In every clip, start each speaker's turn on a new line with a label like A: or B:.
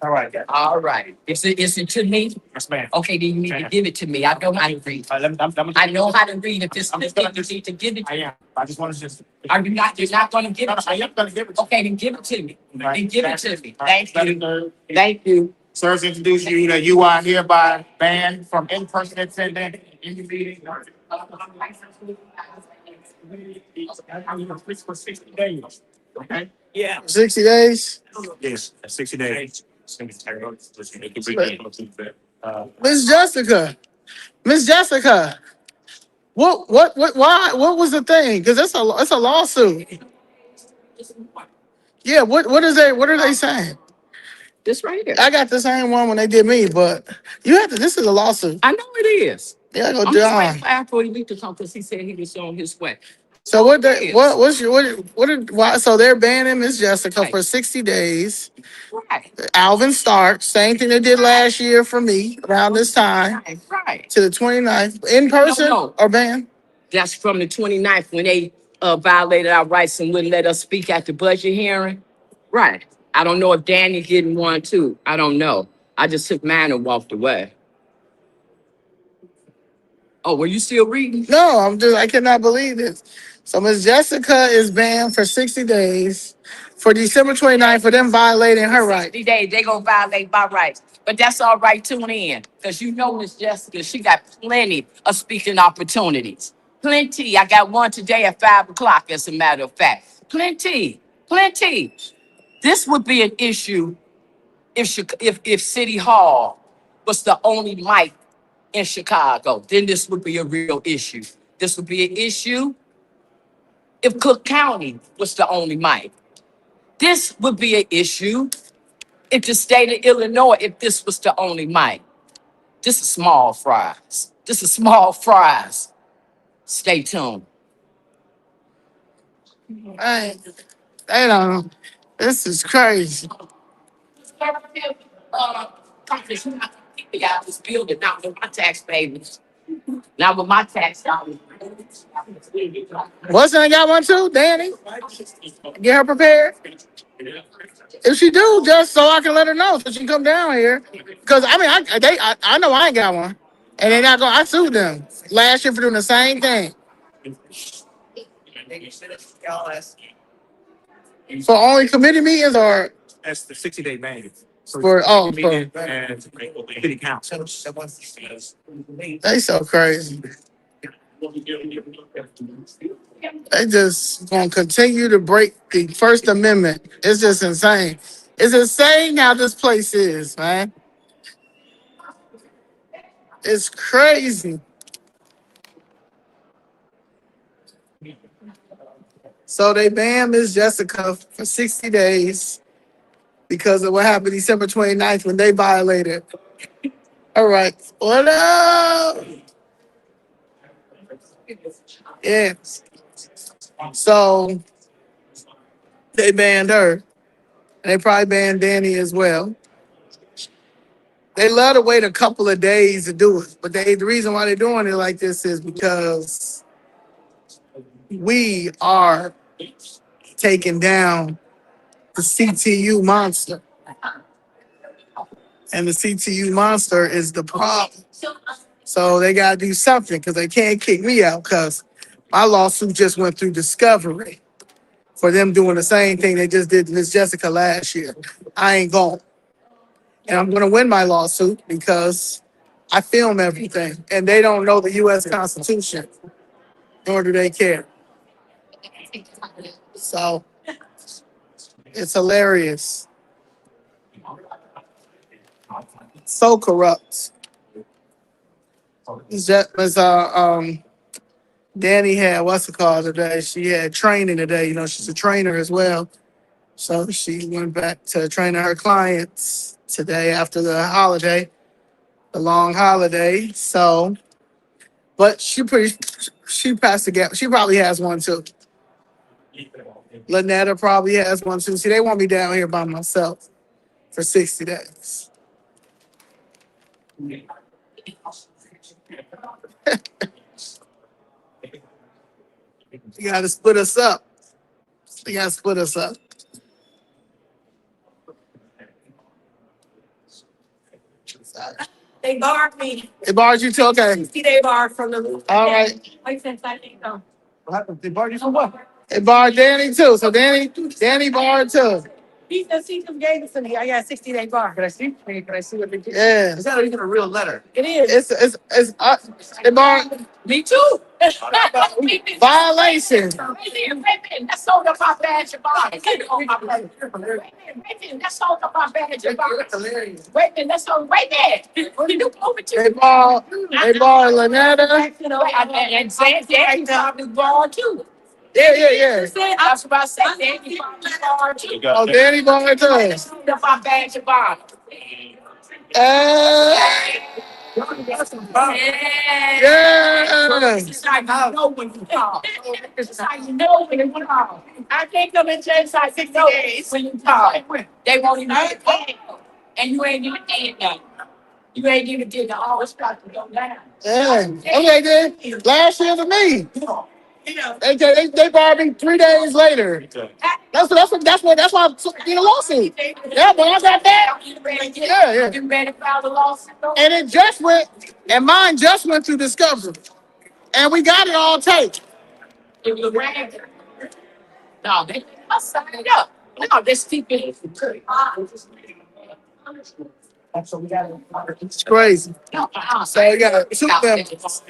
A: All right. All right. Is it to me? Yes, ma'am. Okay, then you need to give it to me. I know how to read. I know how to read. If it's you need to give it to me. I am. I just want to just. Are you not? You're not going to give it to me? I am going to give it to you. Okay, then give it to me. Then give it to me. Thank you. Thank you. Sirs, introduce you that you are hereby banned from in-person attendance in your meeting. For 60 days. Okay? Yeah.
B: 60 days?
A: Yes, 60 days.
B: Miss Jessica. Miss Jessica. What was the thing? Because it's a lawsuit. Yeah, what are they saying?
A: This right here.
B: I got the same one when they did me, but this is a lawsuit.
A: I know it is.
B: Yeah, go
A: I'm just waiting
B: down.
A: for Afro to come because he said he was on his way.
B: So so they're banning Miss Jessica for 60 days.
A: Right.
B: Alvin Stark, same thing they did last year for me around this time
A: Right.
B: to the 29th. In person or ban?
A: That's from the 29th when they violated our rights and wouldn't let us speak at the budget hearing. Right. I don't know if Danny getting one too. I don't know. I just took mine and walked away. Oh, were you still reading?
B: No, I cannot believe this. So Miss Jessica is banned for 60 days for December 29th for them violating her rights.
A: 60 days, they gonna violate my rights. But that's all right, tune in. Because you know Miss Jessica, she got plenty of speaking opportunities. Plenty. I got one today at 5 o'clock, as a matter of fact. Plenty. This would be an issue if City Hall was the only mic in Chicago. Then this would be a real issue. This would be an issue if Cook County was the only mic. This would be an issue if the state of Illinois, if this was the only mic. This is small fries. Stay tuned.
B: Hey, they don't. This is crazy.
A: Companies not keep out this building, not with my tax payments. Not with my tax dollars.
B: What's I got one too, Danny? Get her prepared. If she do, just so I can let her know so she can come down here. Because I know I ain't got one, and they not gonna. I sued them last year for doing the same thing. For only committee meetings or
A: That's the 60-day ban.
B: for
A: City council.
B: they so crazy. They just gonna continue to break the First Amendment. It's just insane. It's insane how this place is, man. It's crazy. So they banned Miss Jessica for 60 days because of what happened December 29th when they violated. All right. What up? Yeah. So they banned her. And they probably banned Danny as well. They love to wait a couple of days to do it. But the reason why they're doing it like this is because we are taking down the CTU monster. And the CTU monster is the problem. So they got to do something because they can't kick me out because my lawsuit just went through discovery for them doing the same thing they just did to Miss Jessica last year. I ain't going. And I'm going to win my lawsuit because I film everything. And they don't know the U.S. Constitution, nor do they care. So it's hilarious. So corrupt. Danny had today. She had training today. You know, she's a trainer as well. So she went back to training her clients today after the long holiday. So, but she passed the gap. She probably has one too. Lynetta probably has one too. See, they want me down here by myself for 60 days. You got to split us up. They gotta split us up.
C: They barred me.
B: They barred you too? Okay.
C: They barred from the.
B: All right.
C: Like since I think so.
D: What happened? They barred you for what?
B: They barred Danny too. So Danny barred too.
C: He just gave it to me. I got a 60-day bar.
D: Can I see? Can I see what they did?
B: Yeah.
D: Is that even a real letter?
C: It is.
B: They barred
A: Me too.
B: violation.
A: That's so the my badge of honor. That's so the my badge of honor. Wait a minute, that's so right there. What did you over to?
B: They barred Lynetta.
A: You know, and say that you probably born too.
B: Yeah.
A: That's what I said. Danny probably born too.
B: Oh, Danny barred too.
A: That's so the my badge of honor.
B: Yeah.
A: This is how you know when you call. This is how you know when you call. I can't come in jail inside 60 days when you call. They won't even pay. And you ain't even did nothing. You ain't even did the all stuff to go down.
B: Yeah. Okay, then. Last year for me. They barred me 3 days later. That's why I took the lawsuit. Yeah, but I got that. Yeah.
A: You ready to file the lawsuit?
B: And it just went, and mine just went through discovery. And we got it all taped.
A: It was random. No, they must sign it up. No, this people.
B: It's crazy. So you got 2 members.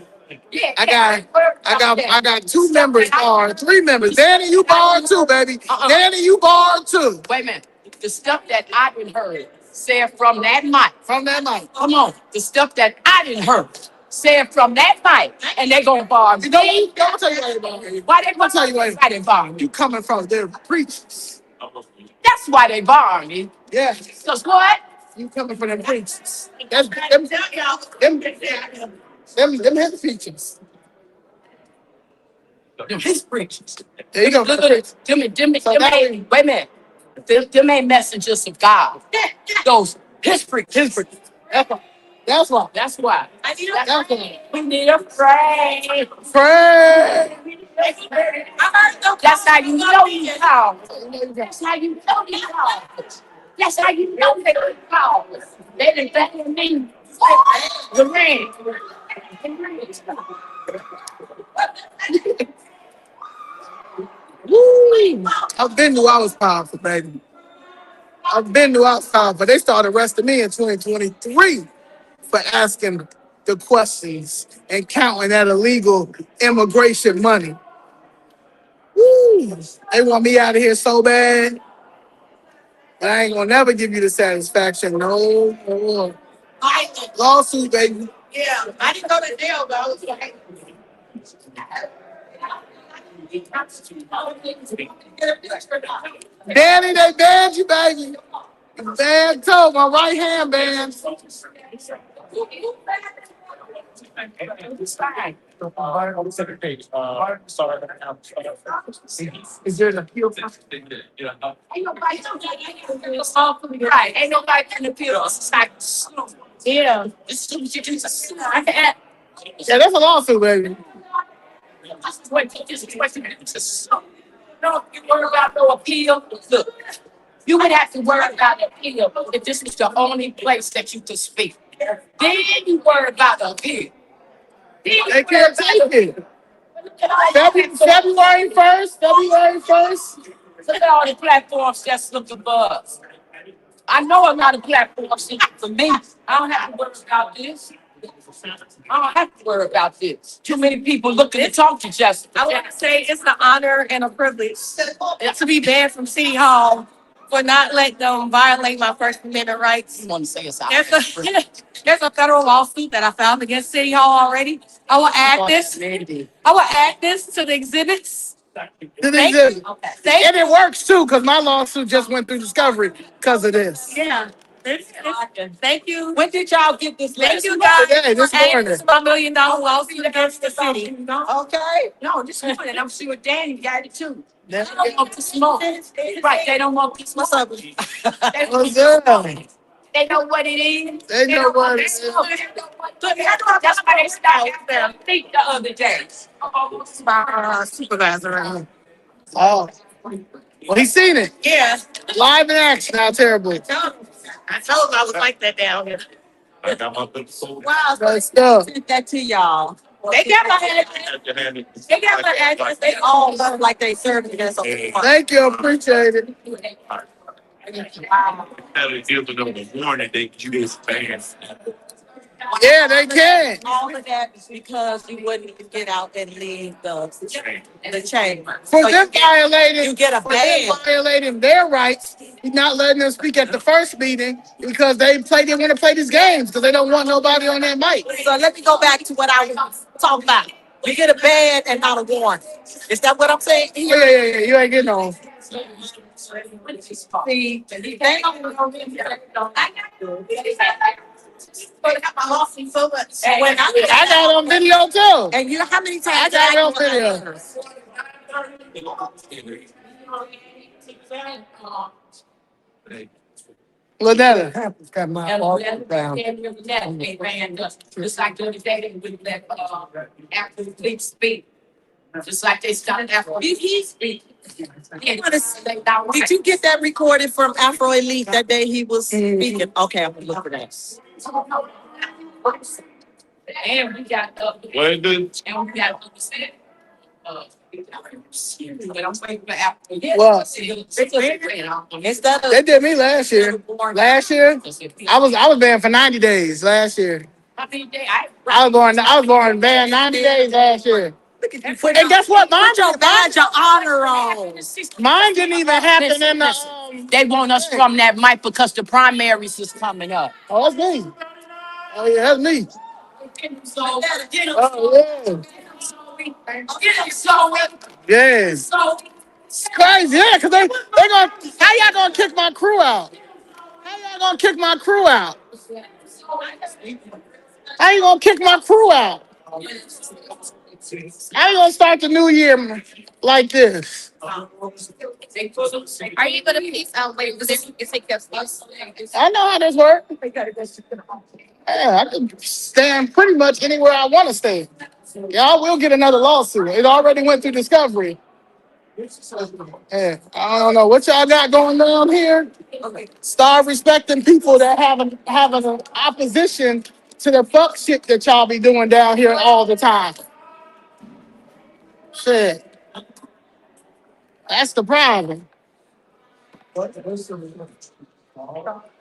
B: I got 2 members barred, 3 members. Danny, you barred too, baby. Danny, you barred too.
A: Wait a minute. The stuff that I didn't heard said from that mic.
B: From that mic.
A: Come on. The stuff that I didn't heard said from that mic. And they gonna bar me.
B: Don't tell you why they barred me.
A: Why they gonna
B: tell you why
A: I didn't bar me?
B: you coming from their preachers.
A: That's why they bar me.
B: Yeah.
A: Cause what?
B: You coming from them preachers. That's them his preachers.
A: Them his preachers.
B: There you go.
A: Look at it. Them ain't, wait a minute. Them ain't messengers of God. Those his preachers.
B: That's why.
A: That's why.
B: That's why.
A: We need a pray.
B: Pray.
A: That's how you know you called. That's how you know you called. That's how you know they called. They didn't bet me. The rain.
B: Woo! I've been knew I was powerful, baby. I've been knew I was powerful. They started arresting me in 2023 for asking the questions and counting that illegal immigration money. Woo! They want me out of here so bad. But I ain't gonna never give you the satisfaction. No more. Lawsuit, baby.
C: Yeah, I didn't go to jail though.
B: Danny, they banned you, baby. Banned too. My right hand banned.
D: Second page. Sorry. Is there an appeal?
A: Ain't nobody right. Ain't nobody can appeal. It's like,
C: Yeah.
A: this is
B: Yeah, that's a lawsuit, baby.
A: No, you worry about no appeal. Look, you would have to worry about the appeal if this was the only place that you could speak. Then you worry about the appeal.
B: They can't take it. February 1st.
A: Look at all the platforms that's looking for us. I know a lot of platforms looking for me. I don't have to worry about this. I don't have to worry about this. Too many people looking to talk to Jessica.
C: I want to say it's an honor and a privilege to be banned from City Hall for not letting them violate my First Amendment rights.
A: You want to say it's out.
C: There's a federal lawsuit that I filed against City Hall already. I will add this to the exhibits.
B: And it works too, because my lawsuit just went through discovery because of this.
C: Yeah. Thank you.
A: When did y'all get this?
C: Thank you guys
B: Today, this
C: for adding
B: morning.
C: to my $1 million lawsuit against the city.
A: Okay. No, this morning. I'm sure Danny got it too. They don't want to smoke. Right, they don't want to smoke.
B: What's up?
A: They know what it is.
B: They know what it is.
A: That's why they stopped them think the other day.
C: My supervisor.
B: Oh. Well, he seen it
C: Yeah.
B: live in action. How terrible!
C: I told him I was like that down here. Wow,
B: Good stuff.
C: sent that to y'all. They got my address. They got my address. They all look like they served me. That's okay.
B: Thank you, appreciate it. Yeah, they can.
C: All of that is because you wouldn't get out and leave the chamber.
B: For
C: So
B: them violating,
C: you get a
B: for them
C: ban.
B: violating their rights, he's not letting them speak at the first meeting because they want to play these games because they don't want nobody on their mic.
C: So let me go back to what I was talking about. You get a ban and not a warrant. Is that what I'm saying?
B: Oh, yeah. You ain't getting on.
C: See, they don't know me. So much. And when
B: I got it on video too.
C: and you know how many times
B: I got it on video. Lynetta.
A: Got my arm down. Just like the other day, they would let after the Plea speak. Just like they stopped after he speak.
C: Did you get that recorded from Afro Elite that day he was speaking? Okay, I'm gonna look for that.
A: And we got and we got understand. But I'm waiting for Apple.
B: What?
C: Instead of
B: They did me last year. Last year, I was banned for 90 days last year. I was going banned 90 days last year. And guess what?
C: put your badge of honor on.
B: Mine didn't even happen in the
A: They want us from that mic because the primaries is coming up.
B: Oh, that's me. Oh yeah, that's me.
A: So,
B: Oh yeah. Yes. It's crazy, yeah, because they gonna how y'all gonna kick my crew out? How y'all gonna kick my crew out? How you gonna kick my crew out? How you gonna start the new year like this?
E: Are you gonna peace out later? Because you can take your space.
B: I know how this works. Yeah, I can stand pretty much anywhere I want to stand. Y'all will get another lawsuit. It already went through discovery. Yeah, I don't know what y'all got going on here. Start respecting people that have an opposition to the fuck shit that y'all be doing down here all the time. Shit. That's the problem.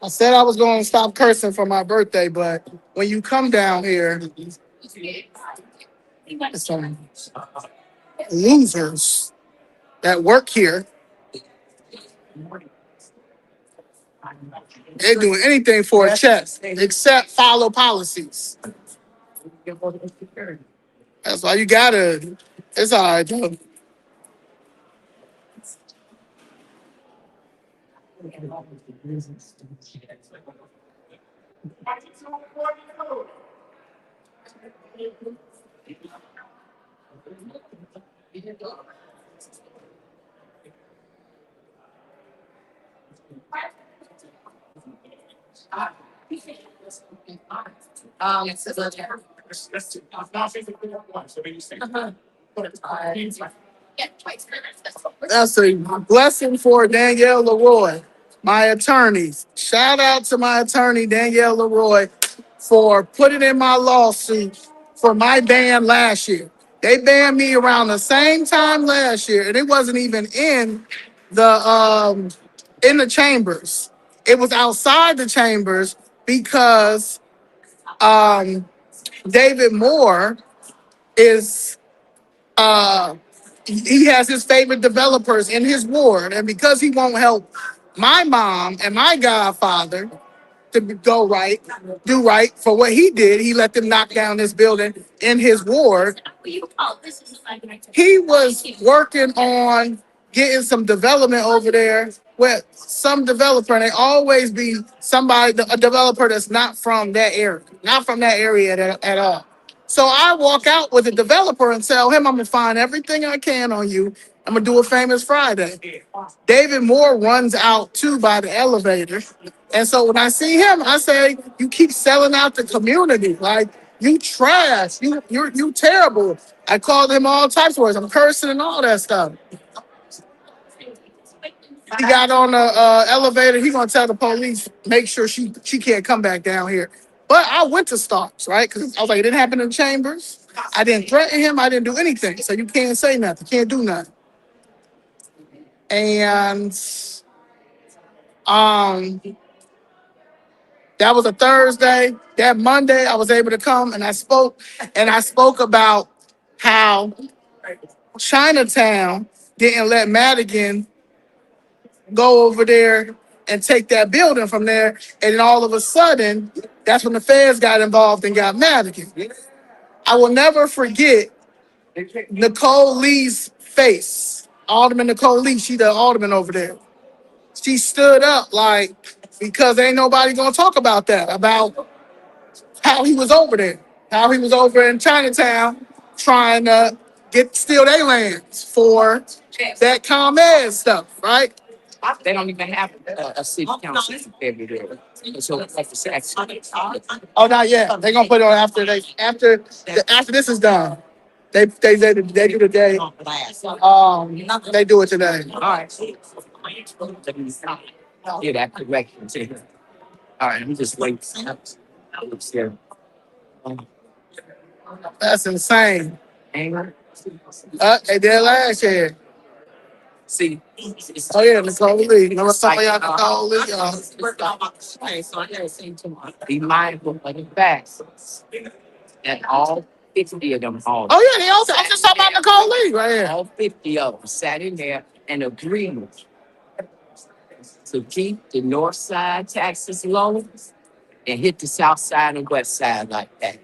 B: I said I was going to stop cursing for my birthday, but when you come down here, some losers that work here, they're doing anything for a check except follow policies. That's why you gotta. It's all right, though. That's a blessing for Danielle Leroy, my attorneys. Shout out to my attorney, Danielle Leroy, for putting in my lawsuit for my ban last year. They banned me around the same time last year, and it wasn't even in the chambers. It was outside the chambers because David Moore is he has his favorite developers in his ward, and because he won't help my mom and my godfather to do right for what he did, he let them knock down this building in his ward. He was working on getting some development over there with some developer, and they always be a developer that's not from that area at all. So I walk out with a developer and tell him I'm gonna find everything I can on you. I'm gonna do a famous Friday. David Moore runs out too by the elevator. And so when I see him, I say, you keep selling out the community. Like, you trash. You terrible. I called him all types of words. I'm cursing and all that stuff. He got on the elevator. He gonna tell the police, make sure she can't come back down here. But I went to Starks, right? Because I was like, it didn't happen in Chambers. I didn't threaten him. I didn't do anything. So you can't say nothing. Can't do nothing. And that was a Thursday. That Monday, I was able to come and I spoke about how Chinatown didn't let Madigan go over there and take that building from there. And then all of a sudden, that's when the feds got involved and got Madigan. I will never forget Nicole Lee's face. Alderman Nicole Lee, she the alderman over there. She stood up like, because ain't nobody gonna talk about that, about how he was over there, how he was over in Chinatown trying to steal their lands for that ComEd stuff, right?
A: They don't even have a city council every day. So it's like the section.
B: Oh, not yet. They're gonna put it on after this is done. They do the day. They do it today.
A: All right. Yeah, that correction too. All right, let me just wait.
B: That's insane.
A: Anger.
B: They did last year.
A: See.
B: Oh yeah, Nicole Lee. Remember some of y'all Nicole Lee?
A: Be mindful of the facts that all 50 of them all.
B: Oh yeah, they also. I'm just talking about Nicole Lee right here.
A: All 50 of them sat in there and agreed to keep the north side taxes low and hit the south side and west side like that.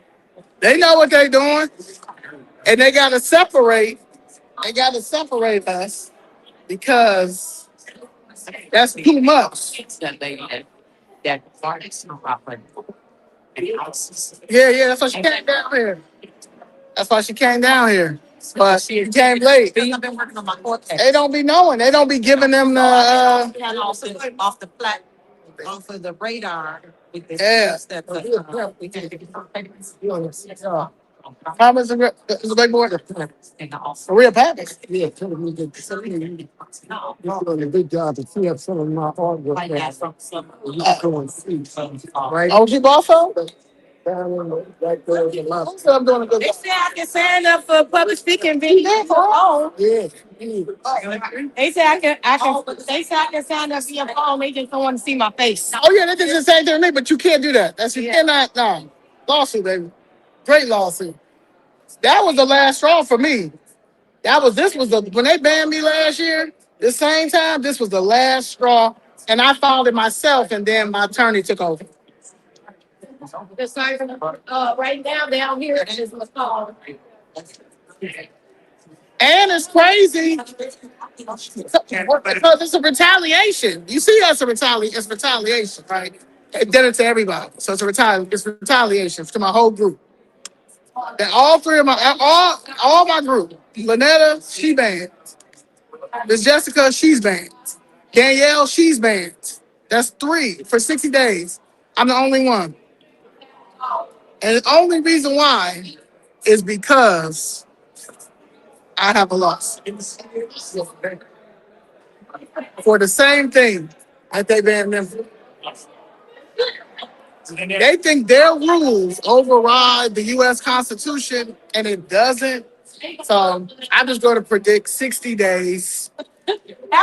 B: They know what they're doing, and they gotta separate. They gotta separate us because that's too much.
A: That parties and houses.
B: Yeah, that's why she came down here. That's why she came down here. But she came late.
F: I've been working on my court case.
B: They don't be knowing. They don't be giving them the.
F: And also off the plat, off of the radar with this
B: Yeah.
F: stuff. We did it.
B: How much is a big boy?
F: And also.
B: For real package.
G: Yeah, telling me that you're doing a good job to see up some of my artwork.
F: Like that from some.
G: Go and see, right?
B: Oh, she bought some?
G: Down in the, right there in the left.
B: Who said I'm doing a good
C: They
B: job?
C: said I can sign up for public speaking video. Oh,
G: Yeah.
C: they said they said I can sign up for your phone. They just don't want to see my face.
B: Oh yeah, they did the same thing to me, but you can't do that. That's you cannot. No, lawsuit, baby. Great lawsuit. That was the last straw for me. This was when they banned me last year. The same time, this was the last straw, and I filed it myself, and then my attorney took over.
C: The sign right now down here is what's called.
B: And it's crazy because it's a retaliation. You see, it's retaliation, right? They did it to everybody, so it's retaliation to my whole group. And all three of all my group, Lynetta, she banned. Miss Jessica, she's banned. Danielle, she's banned. That's 3 for 60 days. I'm the only one. And the only reason why is because I have a loss. For the same thing that they banned them for. They think their rules override the U.S. Constitution, and it doesn't. So I'm just going to predict 60 days.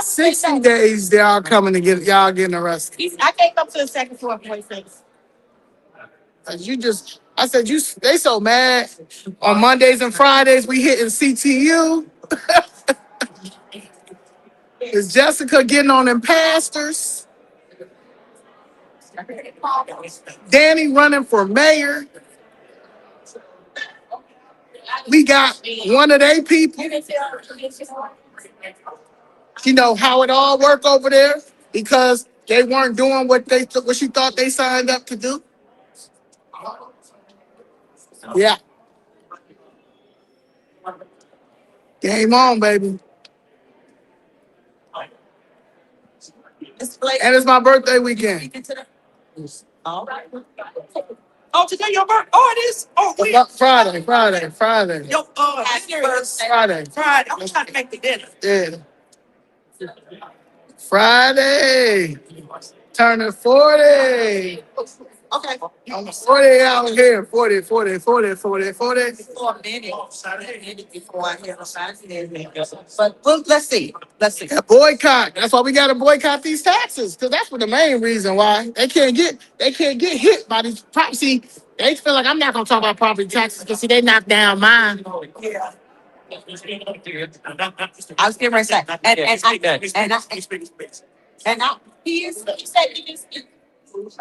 B: 60 days, they are coming to get y'all getting arrested.
C: I can't come to the second floor, 46.
B: I said, they so mad. On Mondays and Fridays, we hitting CTU. Is Jessica getting on them pastors? Danny running for mayor. We got one of their people. You know how it all worked over there because they weren't doing what she thought they signed up to do. Yeah. Game on, baby. And it's my birthday weekend.
F: All right. Oh, today your birthday? Oh, it is. Oh, wait.
B: Friday.
F: Your happy birthday.
B: Friday.
F: Friday. I'm trying to make the dinner.
B: Yeah. Friday. Turning 40.
F: Okay.
B: I'm 40 out here. 40, 40, 40, 40, 40.
F: For a minute before I hear about. But well, let's see. Let's see.
B: Yeah, boycott. That's why we gotta boycott these taxes. Cause that's what the main reason why they can't get hit by these property. See, they feel like I'm not gonna talk about property taxes because see they knocked down mine.
F: Yeah. I was getting ready to say, he said he just.
D: Okay.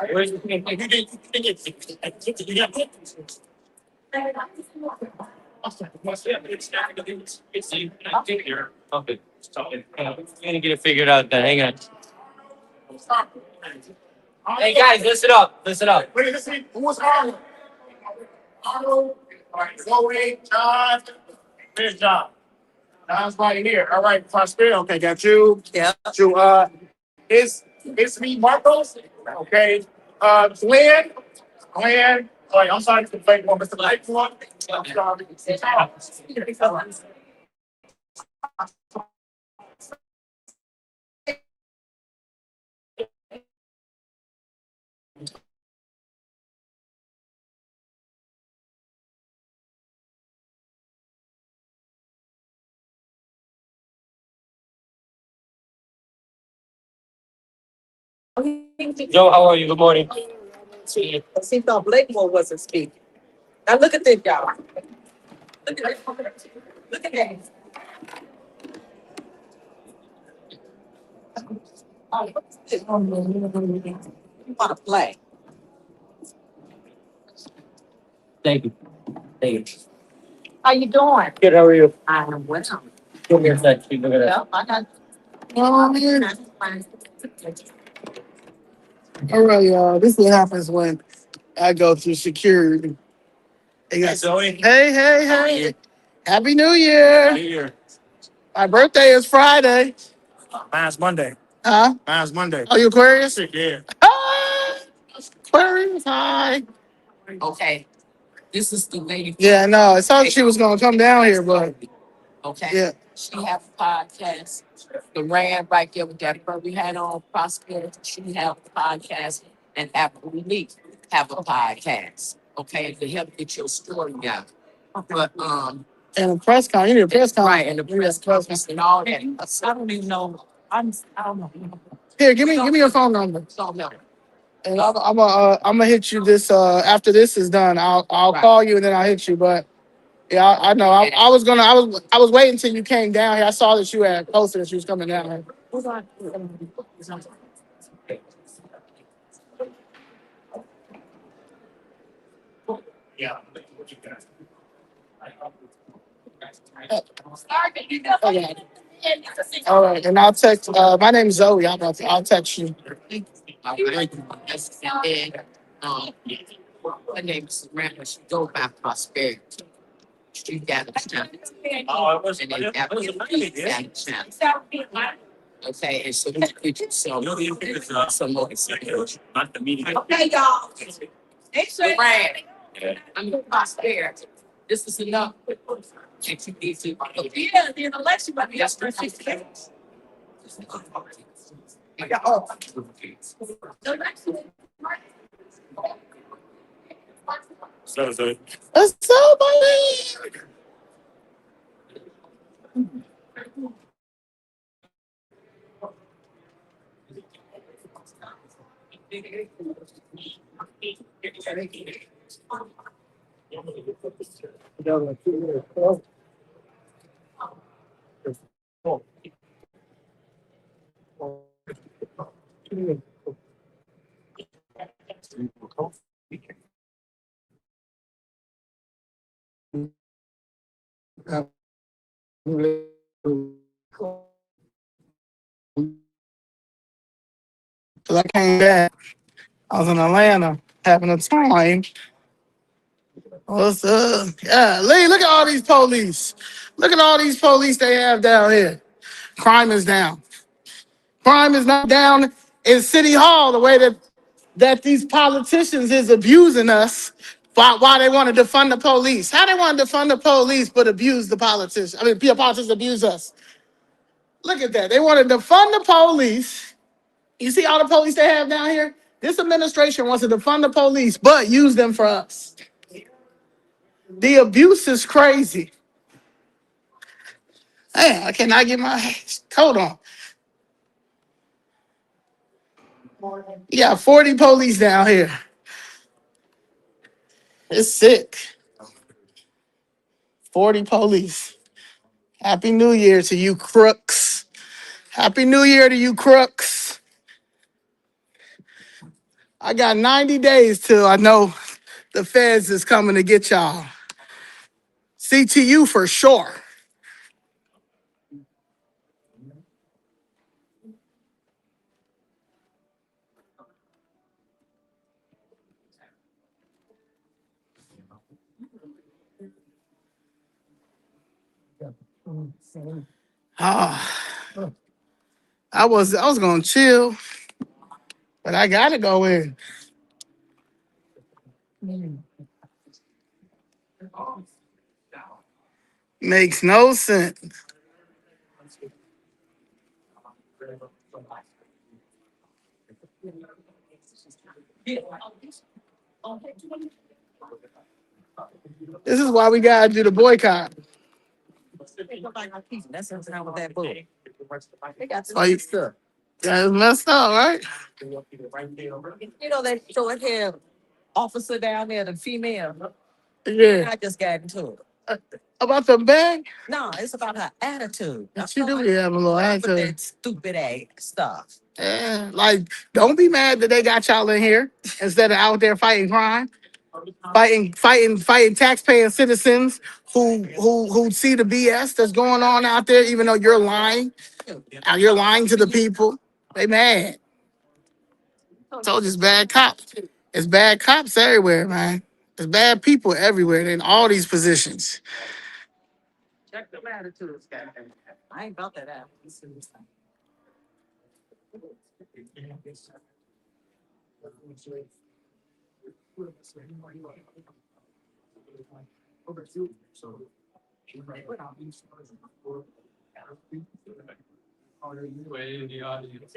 D: So, we're gonna get it figured out then. Hang on. Hey guys, listen up. Listen up.
B: Wait, let's see. Who was Arnold? Arnold. All right, Zoe, John. Where's John? John's right here. All right, Prosperity. Okay, got you.
F: Yeah.
B: Got you. It's me, Marcos. Okay. Glenn. Glenn. All right, I'm sorry to complain more, Mr. Lightfoot. I'm sorry.
D: Joe, how are you? Good morning.
F: She thought Blakemore wasn't speaking. Now look at this, y'all. Look at that. Look at that. Oh, what's this? You want to play?
D: Thank you. Thank you.
F: How you doing?
D: Good, how are you?
F: I'm well.
D: Come here a sec. Look at that.
F: Well, I got.
B: Oh, man. All right, y'all. This is what happens when I go through security. They got-
D: Zoe.
B: Hey. Happy New Year.
D: Here.
B: My birthday is Friday.
D: Mine's Monday.
B: Huh?
D: Mine's Monday.
B: Oh, you Aquarius?
D: Yeah.
B: Ah, Aquarius, hi.
A: Okay. This is the lady.
B: Yeah, no, I thought she was going to come down here, but
A: Okay.
B: yeah.
A: She have a podcast. The Rand right there with that bird we had on Prosperity. She have a podcast, and Apple Leigh have a podcast. Okay, to help get your story out. But
B: And a press con, you need a press con.
A: right, and the press conference and all that. I don't even know. I don't know.
B: Here, give me your phone number.
A: So no.
B: And I'm gonna hit you this after this is done. I'll
A: Right.
B: call you and then I'll hit you. But yeah, I know. I was waiting until you came down here. I saw that you had posted that you was coming down here.
D: Yeah.
B: Okay. All right, and I'll text. My name's Zoe. I'll text you.
A: Her name is Samantha. She go by Prosperity. She got a channel.
D: Oh, it was.
A: And then after Lee got a channel. Okay, and so you put yourself some more experience.
D: Not the meeting.
F: Okay, y'all.
A: Right. I'm the Prosperity. This is enough. And you need to.
F: Yeah, the election, but
A: That's the case.
D: So.
B: What's up, buddy? I came back. I was in Atlanta having a time. What's up? Yeah, Leigh, look at all these police. Look at all these police they have down here. Crime is down. Crime is not down in City Hall the way that these politicians is abusing us. Why they want to defund the police? How they want to defund the police but abuse the politicians? I mean, be a politician abuse us. Look at that. They want to defund the police. You see all the police they have down here? This administration wants to defund the police, but use them for us. The abuse is crazy. Hey, I cannot get my coat on. You got 40 police down here. It's sick. 40 police. Happy New Year to you crooks. Happy New Year to you crooks. I got 90 days till I know the feds is coming to get y'all. CTU for sure. Ah, I was gonna chill, but I gotta go in. Makes no sense. This is why we gotta do the boycott.
F: That's what's wrong with that book. They got
B: Why you
F: stuff.
B: That's messed up, right?
F: You know that short hair officer down there, the female.
B: Yeah.
F: I just got into it.
B: About the bag?
F: No, it's about her attitude.
B: She do be having a little
F: With
B: attitude.
F: that stupid ass stuff.
B: Yeah, like don't be mad that they got y'all in here instead of out there fighting crime, fighting taxpaying citizens who see the BS that's going on out there, even though you're lying. You're lying to the people. They mad. Told you it's bad cops. It's bad cops everywhere, man. There's bad people everywhere in all these positions.
F: Check the attitudes, guy. I ain't about that out.
D: Way in the audience.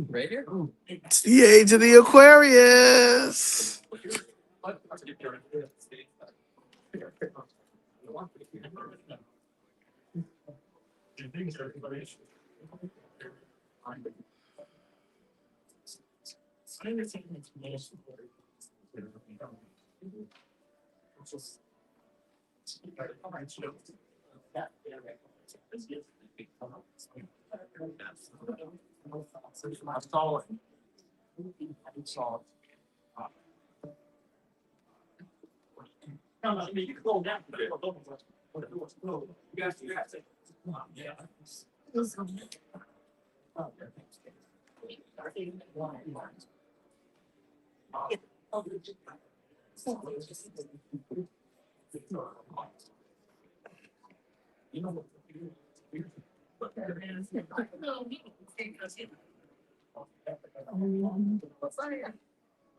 D: Right here.
B: It's the age of the Aquarius.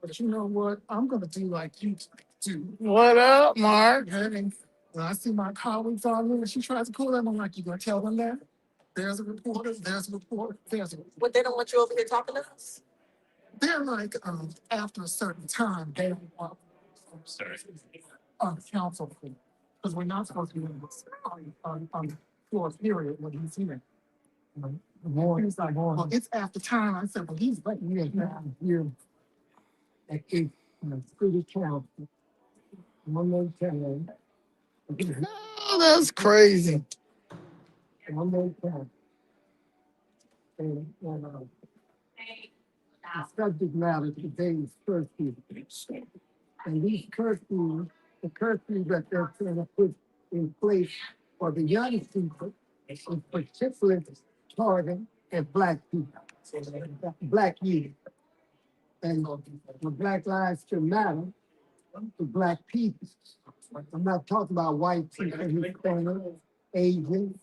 G: But you know what? I'm gonna do like you do.
B: What up, Mark?
G: When I see my colleagues on there, she tries to pull them. I'm like, you gonna tell them that? There's a reporter. There's a reporter. There's a reporter.
F: What, they don't want you over here talking to us?
G: They're like, after a certain time, they don't want on council because we're not supposed to be in this on floor period when he's here. He's like, well, it's after time. I said, well, he's letting me here at 8, city council. One more time.
B: Oh, that's crazy.
G: One more time. And, the subject matter today is curfew. And these curfews, the curfew that they're trying to put in place for the young people is particularly targeting at black people, black youth. And the Black Lives Should Matter to black people. I'm not talking about white people, Hispanic, Asian.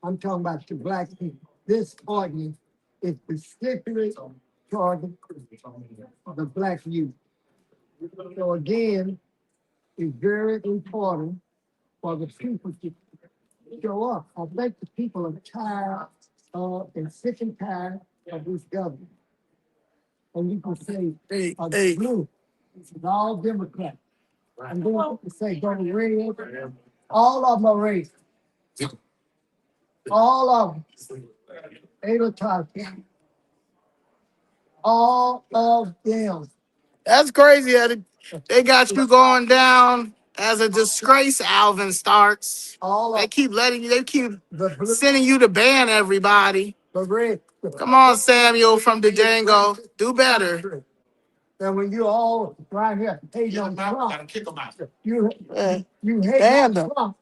G: I'm talking about the black people. This ordinance is specifically targeting the black youth. So again, it's very important for the people to show up. I think the people are tired and sick and tired of this government. And you can say, blue, it's all Democrats. And then you can say, go red. All of them are racist. All of them. All of them.
B: That's crazy. They got you going down as a disgrace, Alvin Starks. They keep sending you to ban everybody. Come on, Samuel from the Django. Do better.
G: And when you all right here hate on Trump, you hate
B: Ban them.
G: Trump.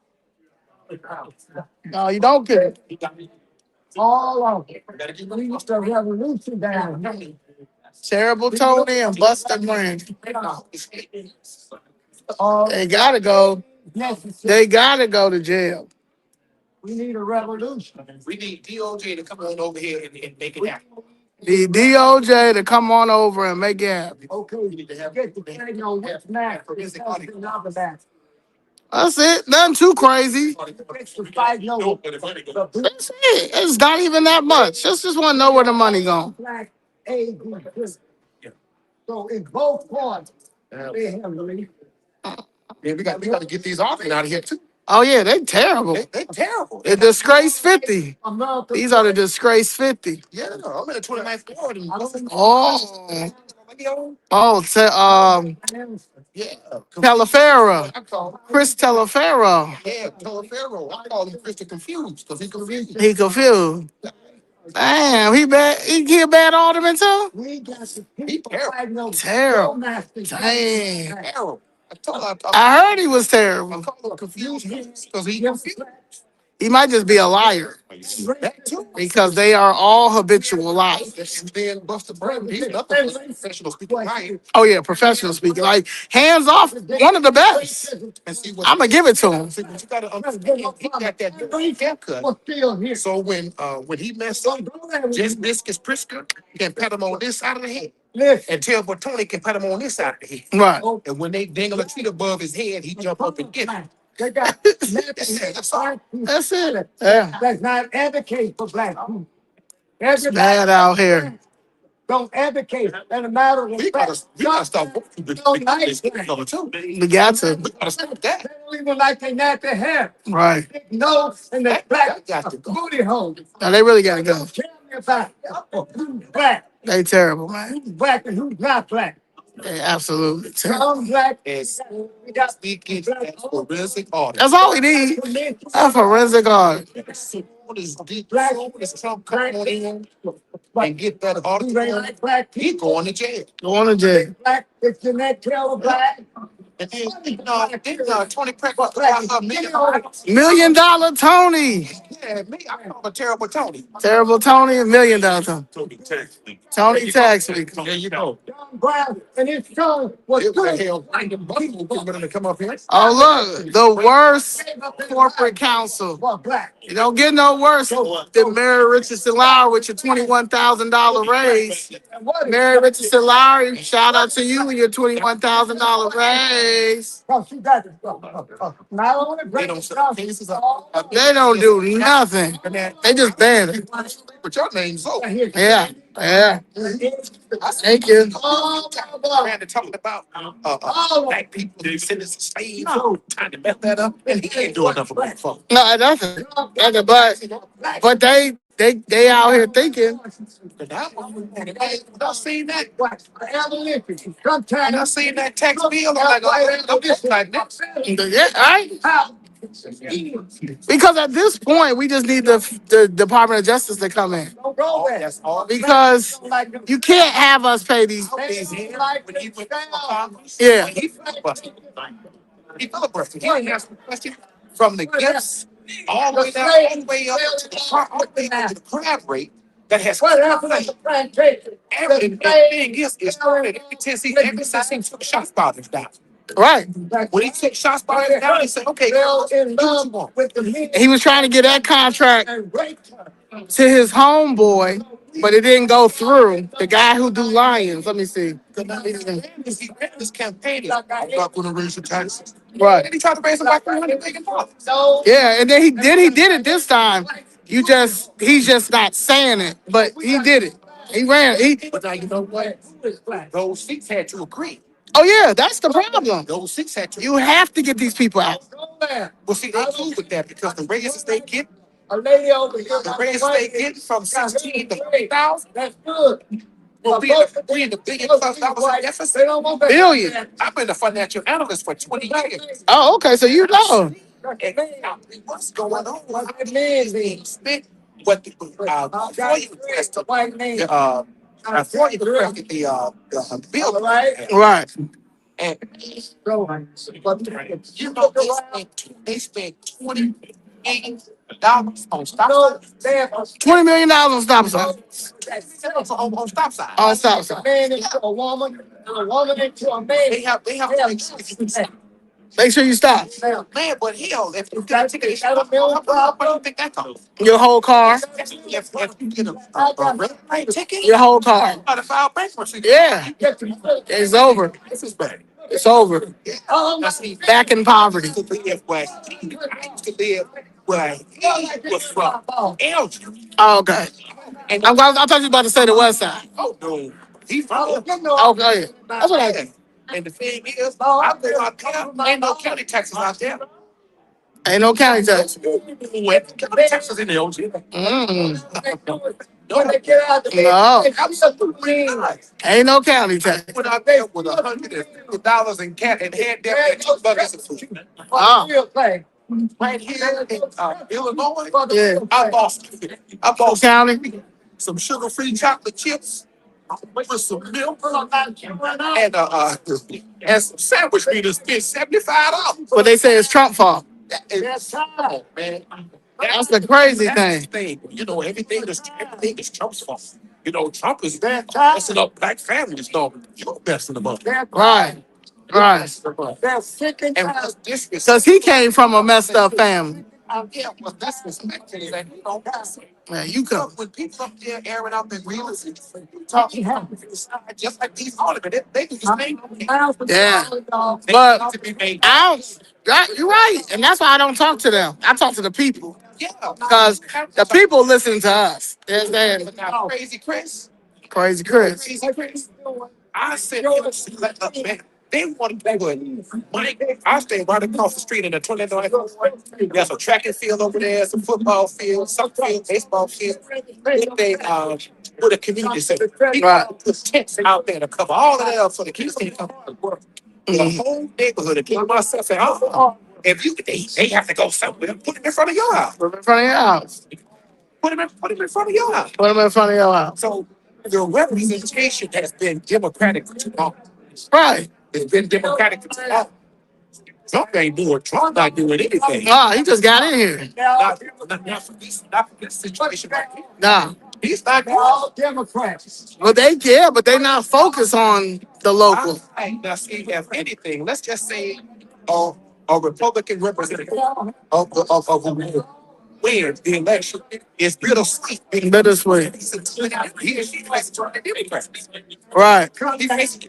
B: No, you don't get it.
G: All of it. We need the revolution down.
B: Terrible Tony and Buster Brand. They gotta go. They gotta go to jail.
G: We need a revolution.
H: We need DOJ to come on over here and make it happen.
B: The DOJ to come on over and make it happen.
G: Okay, you need to get the thing on what's next.
B: That's it. Nothing too crazy.
G: That's it.
B: It's not even that much. Just want to know where the money going.
G: So in both parties, they have the
H: Yeah, we got to get these offers out of here too.
B: Oh yeah, they terrible.
H: They terrible.
B: The disgrace 50. These are the disgrace 50.
H: Yeah, no, I'm in the 29th ward. Yeah.
B: Telefera. Chris Telefera.
H: Yeah, Telefero. I call him Chris the Confused because he confused.
B: He confused. Damn, he bad. He a bad alderman too?
G: We got the
H: He
G: people.
B: Terrible.
G: Damn.
H: Terrible.
B: I heard he was terrible.
H: I call him Confused because he confused.
B: He might just be a liar.
H: That too.
B: Because they are all habitual liars.
H: And then Buster Brown, he's nothing but professional speaking lying.
B: Oh yeah, professional speaking. Like hands off, one of the best.
H: And see
B: I'm gonna give it to him.
H: See, but you gotta understand, he got that haircut. So when he messed up, just Biscuits Prisker can pat him on this side of the head. And tell Tony can pat him on this side of the head.
B: Right.
H: And when they dangle a treat above his head, he jump up and get it.
B: That's it. Yeah.
G: Does not advocate for black people.
B: It's bad out here.
G: Don't advocate in a matter of
H: We gotta stop voting.
B: We got to.
H: We gotta stop that.
G: They don't even like they not to have.
B: Right.
G: No, and the black
H: got to go.
G: booty hole.
B: Now they really gotta go.
G: Tell me about who's black,
B: They terrible, man.
G: who's black, and who's not black.
B: They absolutely terrible.
G: Some black.
H: As
G: We got
H: speaking as forensic audit.
B: That's all we need. A forensic audit.
H: What is deep? What is Trump coming on in and get that audit?
G: Black
H: He
G: people.
H: going to jail.
B: Going to jail.
G: Black, it's the neck tail of black.
H: And then didn't Tony Pratt got $1 million?
B: $1 million Tony.
H: Yeah, me, I call him a terrible Tony.
B: Terrible Tony, $1 million Tony. Tony tax week.
H: There you go.
G: John Brown and his son was
H: It was
G: good.
H: hell. Get ready to come up here.
B: Oh look, the worst corporate counsel.
G: Was black.
B: You don't get no worse than Mary Richardson Lowry with your $21,000 raise. Mary Richardson Lowry, shout out to you and your $21,000 raise.
G: Because she got not only
H: They
G: black,
H: don't set cases up.
B: They don't do nothing. They just ban it.
H: But your name's over.
B: Yeah, yeah. Thank you.
H: Man, they're talking about black people who sentenced to slaves, trying to mess that up, and he ain't doing nothing for black folks.
B: No, nothing. But they out here thinking.
H: I seen that.
G: Sometimes
H: I seen that tax bill. I'm like, oh, this like that.
B: Yeah, right? Because at this point, we just need the Department of Justice to come in.
G: don't go there.
H: That's all.
B: Because you can't have us pay these.
H: When he went to Congress,
B: Yeah.
H: he filibustered. He filibustered. He didn't ask the question from the gifts all the way down, all the way up to the crime rate that has.
G: What happened at the plantation?
H: And the thing is started every since he took ShotSpotters down.
B: Right.
H: When he took ShotSpotters down, he said, "Okay,
G: Fell
H: do
G: in
H: what you
G: love
H: want."
G: with the men
B: He was trying to get that contract
G: and raped her.
B: to his homeboy but it didn't go through. The guy who do Lions, let me see.
H: He ran this campaign. I'm not going to raise the taxes.
B: Right.
H: And he tried to raise about $300 million.
B: Yeah, and then he did it this time. He's just not saying it, but he did it. He ran.
H: But now you know what? Those seats had to agree.
B: Oh yeah, that's the problem.
H: Those seats had to.
B: You have to get these people out.
H: Well, see, they cool with that because the raises they get,
G: A lady over here.
H: the raises they get from 16 to 50,000
G: That's good.
H: will be in the billion plus dollars in deficit.
G: They don't want that.
B: Billion.
H: I've been a financial analyst for 20 years.
B: Oh, okay, so you know.
H: And what's going on? How is being spent? But before you requested the bill,
B: Right.
H: and you know they spent $20 million on stop signs.
B: $20 million on stop sign.
H: On stop signs.
B: On stop sign.
G: A man into a woman, and a woman into a man.
H: They have to make sure you stop.
B: Make sure you stop.
H: Man, but hell, if you get a ticket, how much do you think that costs?
B: Your whole car.
H: If you get a red light ticket,
B: Your whole car.
H: you gotta file bankruptcy.
B: Yeah. It's over.
H: This is bad.
B: It's over.
H: Now, see,
B: Back in poverty.
H: I used to live where he was from, Elgin.
B: Oh, okay. I thought you were about to say the west side.
H: Oh no, he's from Elgin.
B: Okay. That's what I think.
H: And the thing is, I live out there. Ain't no county taxes out there.
B: Ain't no county tax.
H: What county taxes in Elgin? No,
B: Ain't no county tax.
H: went out there with $150 in cash and had them and 2 buckets of food.
B: Oh.
H: Right here in Illinois,
B: Yeah.
H: I bought
B: County.
H: some sugar-free chocolate chips with some milk and some sandwich meat and spent $75.
B: But they say it's Trump fault.
H: That's all, man.
B: That's the crazy
H: That's
B: thing.
H: the thing. You know, everything is Trump's fault. You know, Trump is messing up black families. No, you're messing them up.
B: Right. Right.
H: And what's disrespectful,
B: Because he came from a messed up family.
H: yeah, what's disrespectful is that, you know,
B: Man, you come.
H: when people up there airing out their grievances, talking just like these aldermen, they do the same thing.
B: Yeah.
H: They
B: But
H: need to be made.
B: you're right. And that's why I don't talk to them. I talk to the people.
H: Yeah.
B: Because the people listen to us. They're saying,
H: Now, Crazy Chris.
B: Crazy Chris.
H: Crazy Chris. I said, man, they want to put Mike. I stay right across the street in the 29th. There's a track and field over there, some football field, soccer field, baseball field. They put a community center.
B: Right.
H: Put tents out there to cover all of that up so the kids can come to work. The whole neighborhood, and people myself say, if you they have to go somewhere, put them in front of your house.
B: Put him in front of your house.
H: Put them in front of your house.
B: Put him in front of your house.
H: So the representation has been Democratic for too long.
B: Right.
H: It's been Democratic for too long. Trump ain't doing. Trump not doing anything.
B: Nah, he just got in here.
H: Not for this situation right here.
B: Nah.
H: He's not doing.
G: All Democrats.
B: But they not focused on the local.
H: Now, see, if anything, let's just say a Republican representative of a wins the election is bittersweet.
B: Bittersweet.
H: He or she likes to turn the Democrats.
B: Right.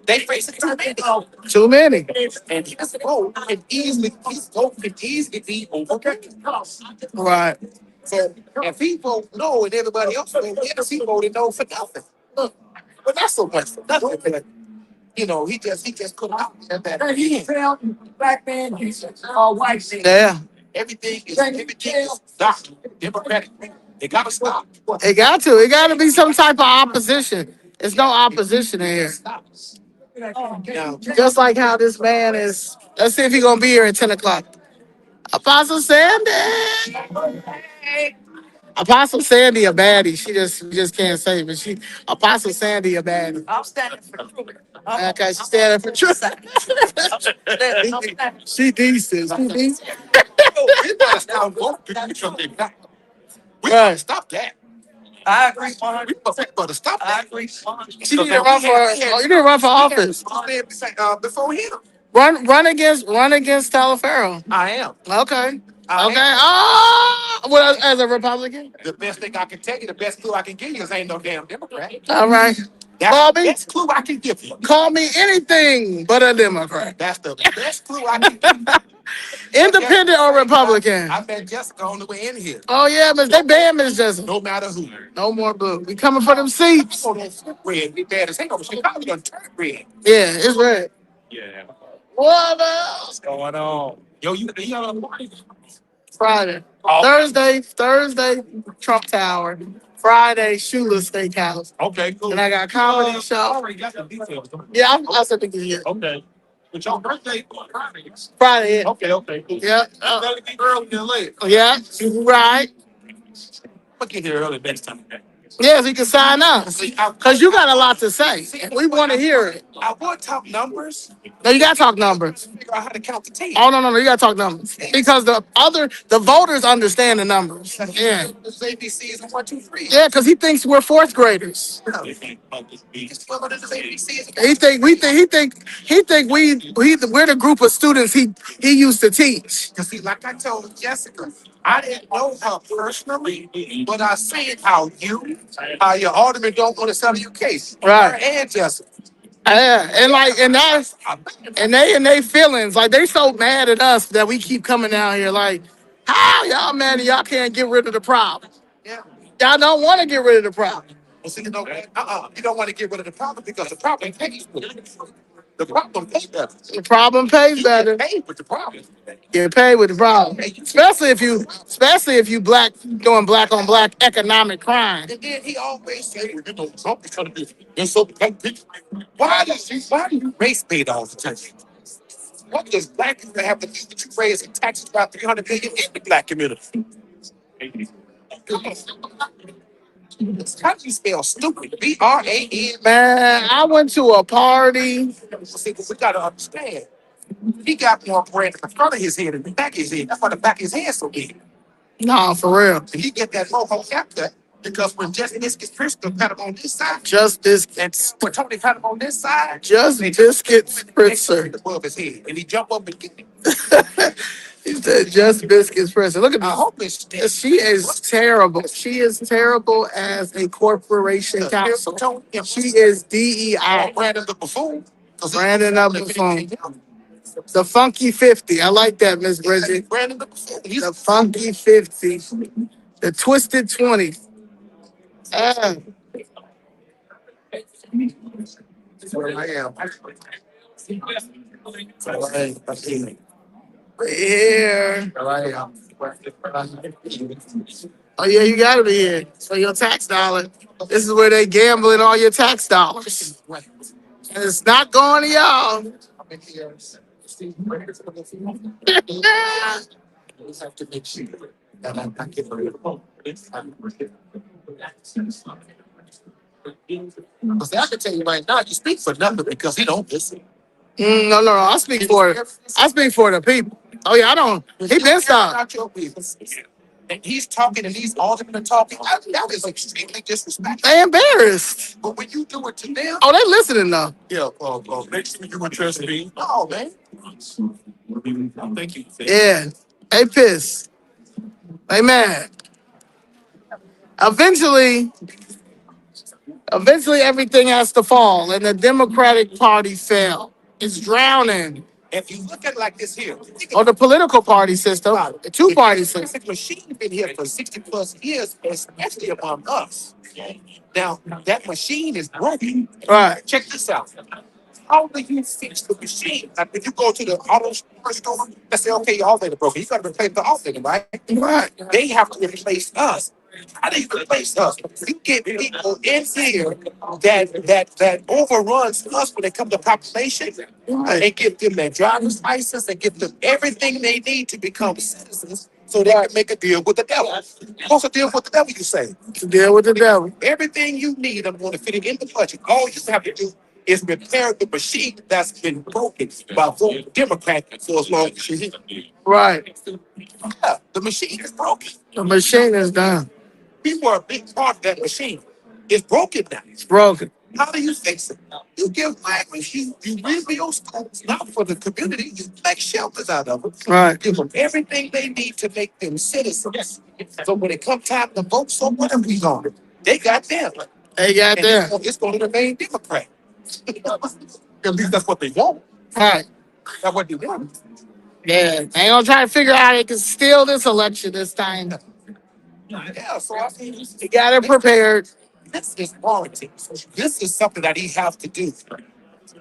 H: They face it too many.
B: Too many.
H: And his vote can easily be overturned.
B: Right.
H: So if he vote no and everybody else vote yes, he voted no for nothing. But not so much for nothing. But, you know, he just put out there that
G: He felt black man, he's a white man.
B: Yeah.
H: everything is doctored, democratic. It gotta stop.
B: It got to. It got to be some type of opposition. There's no opposition in here.
H: Now,
B: Just like how this man is. Let's see if he's going to be here at 10 o'clock. Apostle Sandy. Apostle Sandy a baddie. She just can't say it, but Apostle Sandy a baddie.
F: I'm standing for the truth.
B: Okay, she's standing for truth. She decent. She decent.
H: we gotta stop voting something back. We
B: Right.
H: gotta stop that.
F: I agree 100.
H: We gotta stop
F: I
H: that.
F: agree 100.
B: She need to run for. You need to run for office.
H: Before him,
B: Run against Talaferro.
H: I am.
B: Okay. Okay. Oh, well, as a Republican.
H: The best thing I can tell you, the best clue I can give you is ain't no damn Democrat.
B: All right.
H: That's
B: Call
H: the
B: me.
H: best clue I can give you.
B: Call me anything but a Democrat.
H: That's the best clue I can give you.
B: Independent or Republican.
H: I met Jessica on the way in here.
B: Oh yeah, Miss. They banned Miss Jessica.
H: No matter who.
B: No more blue. We coming for them seats.
H: Oh, that's red. We bad as hell. Over Chicago done turned red.
B: Yeah, it's red.
D: Yeah.
B: What else?
D: What's going on?
H: Yo, you on
B: Friday.
H: Oh.
B: Thursday, Trump Tower. Friday, Shula's Steakhouse.
H: Okay, cool.
B: And I got comedy
H: I
B: show.
H: already got the details.
B: Yeah, I said to get
H: Okay. But your birthday Friday.
B: Friday. Yeah.
H: Okay, cool.
B: Yeah.
H: Better be early than late.
B: Yeah. Right.
H: I'll get here early next time.
B: Yeah, so you can sign up. Because you got a lot to say. We want to hear it.
H: I would talk numbers.
B: No, you got to talk numbers.
H: Figure out how to count the team.
B: Oh, no. You got to talk numbers. Because the voters understand the numbers. Yeah.
H: It's ABCs and 1, 2, 3.
B: Yeah, because he thinks we're fourth graders. He think we're the group of students he used to teach.
H: Because see, like I told Jessica, I didn't know her personally, but I seen how your alderman don't want to settle your case.
B: Right.
H: Her and Jessica.
B: Yeah, and they feelings like they so mad at us that we keep coming down here like, how y'all mad and y'all can't get rid of the problem?
H: Yeah.
B: Y'all don't want to get rid of the problem.
H: Well, see, you don't want to get rid of the problem because the problem pays for it. The problem pays better.
B: The problem pays better.
H: You get paid with the problem.
B: Get paid with the problem, especially if you black doing black on black economic crime.
H: And then he always say, well, Trump is trying to be insult black people. Why do you race bait all the time? What does black people have to do with you raising taxes about $300 billion in the black community? How do you spell stupid? BRAN.
B: Man, I went to a party.
H: See, we gotta understand. He got more bread in the front of his head than the back of his head. That's why the back of his head so big.
B: No, for real.
H: And he get that mohawk haircut because when Just Biscuits Spritzer pat him on this side,
B: Just Biscuits.
H: and when Tony pat him on this side,
B: Just Biscuits Spritzer.
H: above his head, and he jump up and get it.
B: He said Just Biscuits Spritzer. Look at
H: I
B: this.
H: hope it's
B: She is terrible. She is terrible as a corporation counsel. She is DEI.
H: Brandon the buffoon.
B: Brandon the buffoon. The Funky 50. I like that, Miss Bridget.
H: Brandon the buffoon. He's
B: The Funky 50. The Twisted 20.
H: where I am.
B: Here.
H: Where I am.
B: Oh, yeah, you got to be here. So your tax dollar. This is where they gambling all your tax dollars. And it's not going to y'all.
H: Have to make sure that I'm not getting rid of because I can tell you right now, you speak for nothing because he don't listen.
B: No. I speak for the people. Oh, yeah, I don't. He been stopped.
H: Not your business. And he's talking and these aldermen are talking. That is extremely disrespectful.
B: They embarrassed.
H: But when you do it to them,
B: Oh, they listening though.
H: yeah, next time you address me. No, man. Thank you.
B: Yeah. They pissed. They mad. Eventually everything has to fall, and the Democratic Party fell. It's drowning.
H: If you look at it like this here,
B: Or the political party system, the two-party system.
H: the machine been here for 60 plus years, especially among us. Now, that machine is broken.
B: Right.
H: Check this out. How do you fix the machine? Like when you go to the auto store, they say, okay, your alternator broken. You got to replace the alternator, right?
B: Right.
H: They have to replace us. How do you replace us? You get people in here that overruns us when it comes to population, and give them their driver's license and give them everything they need to become citizens so they can make a deal with the devil. What's a deal with the devil, you say?
B: To deal with the devil.
H: Everything you need, I'm going to fit it in the budget. All you have to do is repair the machine that's been broken by voting Democrat for as long as she's here.
B: Right.
H: Yeah, the machine is broken.
B: The machine is done.
H: We were a big part of that machine. It's broken now.
B: It's broken.
H: How do you fix it? You give language, you rebuild schools, not for the community, you make shelters out of them.
B: Right.
H: Give them everything they need to make them citizens. So when it comes time to vote, so what are we going? They got them.
B: They got
H: And
B: that.
H: it's going to remain Democrat. At least that's what they want.
B: Right.
H: That's what they want.
B: Yeah. They gonna try to figure out how they can steal this election this time.
H: Yeah, so I mean,
B: They got it prepared.
H: this is politics. This is something that he has to do.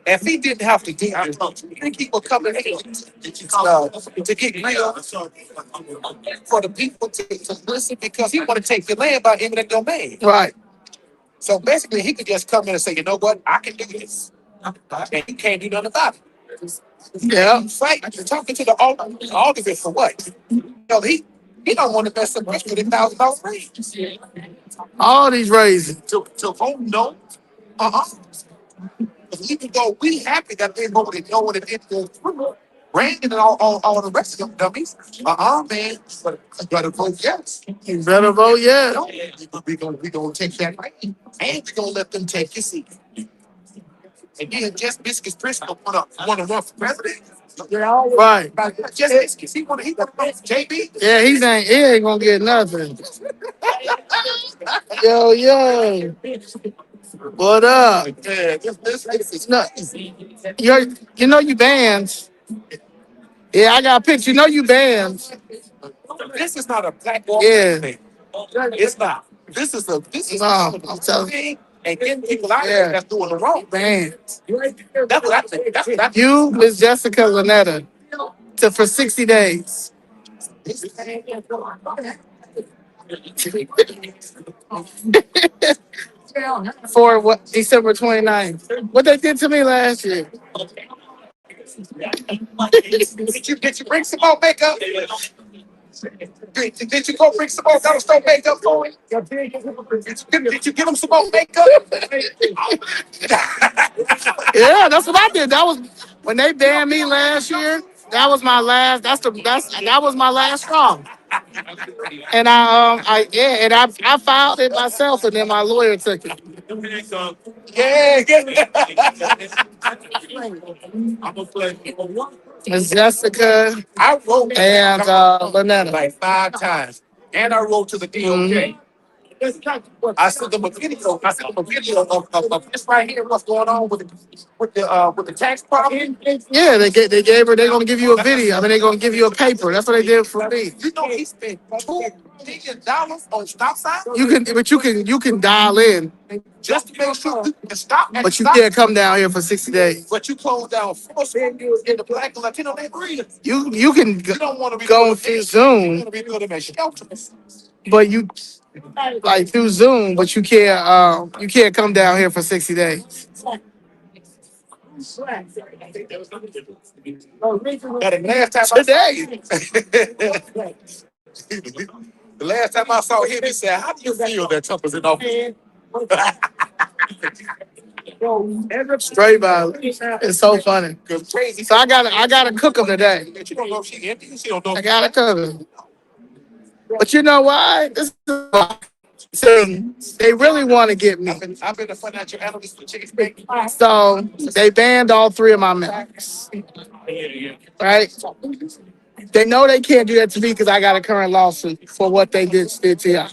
H: If he didn't have to do it, you think he would come in here to get real for the people to listen because he want to take the land by eminent domain.
B: Right.
H: So basically, he could just come in and say, you know what, I can do this. And you can't do nothing about it.
B: Yeah.
H: Fight, you're talking to the alderman for what? No, he don't want to mess up with $30,000 raise.
B: All these raises.
H: To vote no. Because even though we happy that they voted no and it didn't go through, Brandon and all the rest of them dummies, man, you better vote yes.
B: You better vote yeah.
H: No, we gonna take that right, and we gonna let them take your seat. And then just Biscuits Prisco wanna run for president.
B: Right.
H: Just Biscuits, he wanna run for JB.
B: Yeah, he ain't gonna get nothing. Yo. What up?
H: Yeah, this is
B: nuts. You know you banned. Yeah, I got a picture. You know you banned.
H: This is not a black
B: Yeah.
H: thing. It's not. This is
B: No, I'm telling you.
H: thing. And getting people out there that's doing the wrong.
B: Banned.
H: That's what I think. That's what I think.
B: You, Miss Jessica Lanetta, for 60 days. For what? December 29th. What they did to me last year.
H: Did you bring some more makeup? Did you go bring some more dollar store makeup for it? Did you give him some more makeup?
B: Yeah, that's what I did. That was when they banned me last year. That was my last. That was my last straw. And I filed it myself, and then my lawyer took it.
H: Yeah.
B: Miss Jessica
H: I wrote
B: and Lynetta.
H: like 5 times, and I wrote to the DOJ. I sent them a video. Of this right here. What's going on with the tax problem?
B: Yeah, they gave her. They're gonna give you a video. I mean, they're gonna give you a paper. That's what they did for me.
H: You know, he spent $2 million on stop signs.
B: You can dial in,
H: Just to make sure you can stop.
B: but you can't come down here for 60 days.
H: But you close down 4 schools in the Black and Latino neighborhood.
B: You can
H: You don't want to be
B: go through
H: You
B: Zoom,
H: want to be building at shelters.
B: but you like through Zoom, but you can't come down here for 60 days.
H: And the last time
B: Today.
H: the last time I saw him, he said, "How do you feel that Trump is in office?"
B: Straight violence. It's so funny.
H: Crazy.
B: So I gotta cook them today.
H: You don't know if she empty. She don't know.
B: I gotta cook them. But you know why? This is why. See, they really want to get me.
H: I've been a financial analyst for Chicken Bank.
B: So they banned all 3 of my members. Right? They know they can't do that to me because I got a current lawsuit for what they did to y'all.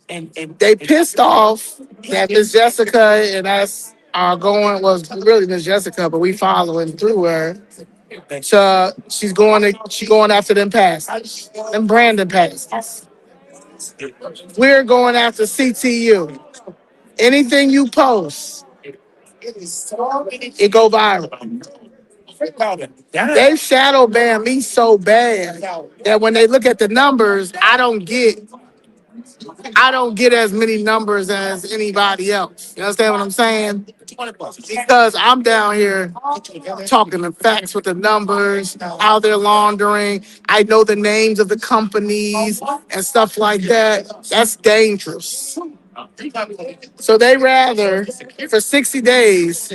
B: And they pissed off that Miss Jessica and us are going, was really Miss Jessica, but we following through her. So she's going after them passes. Them Brandon passes. We're going after CTU. Anything you post, it go viral. They shadow ban me so bad that when they look at the numbers, I don't get as many numbers as anybody else. You understand what I'm saying? Because I'm down here talking the facts with the numbers, how they're laundering. I know the names of the companies and stuff like that. That's dangerous. So they rather, for 60 days,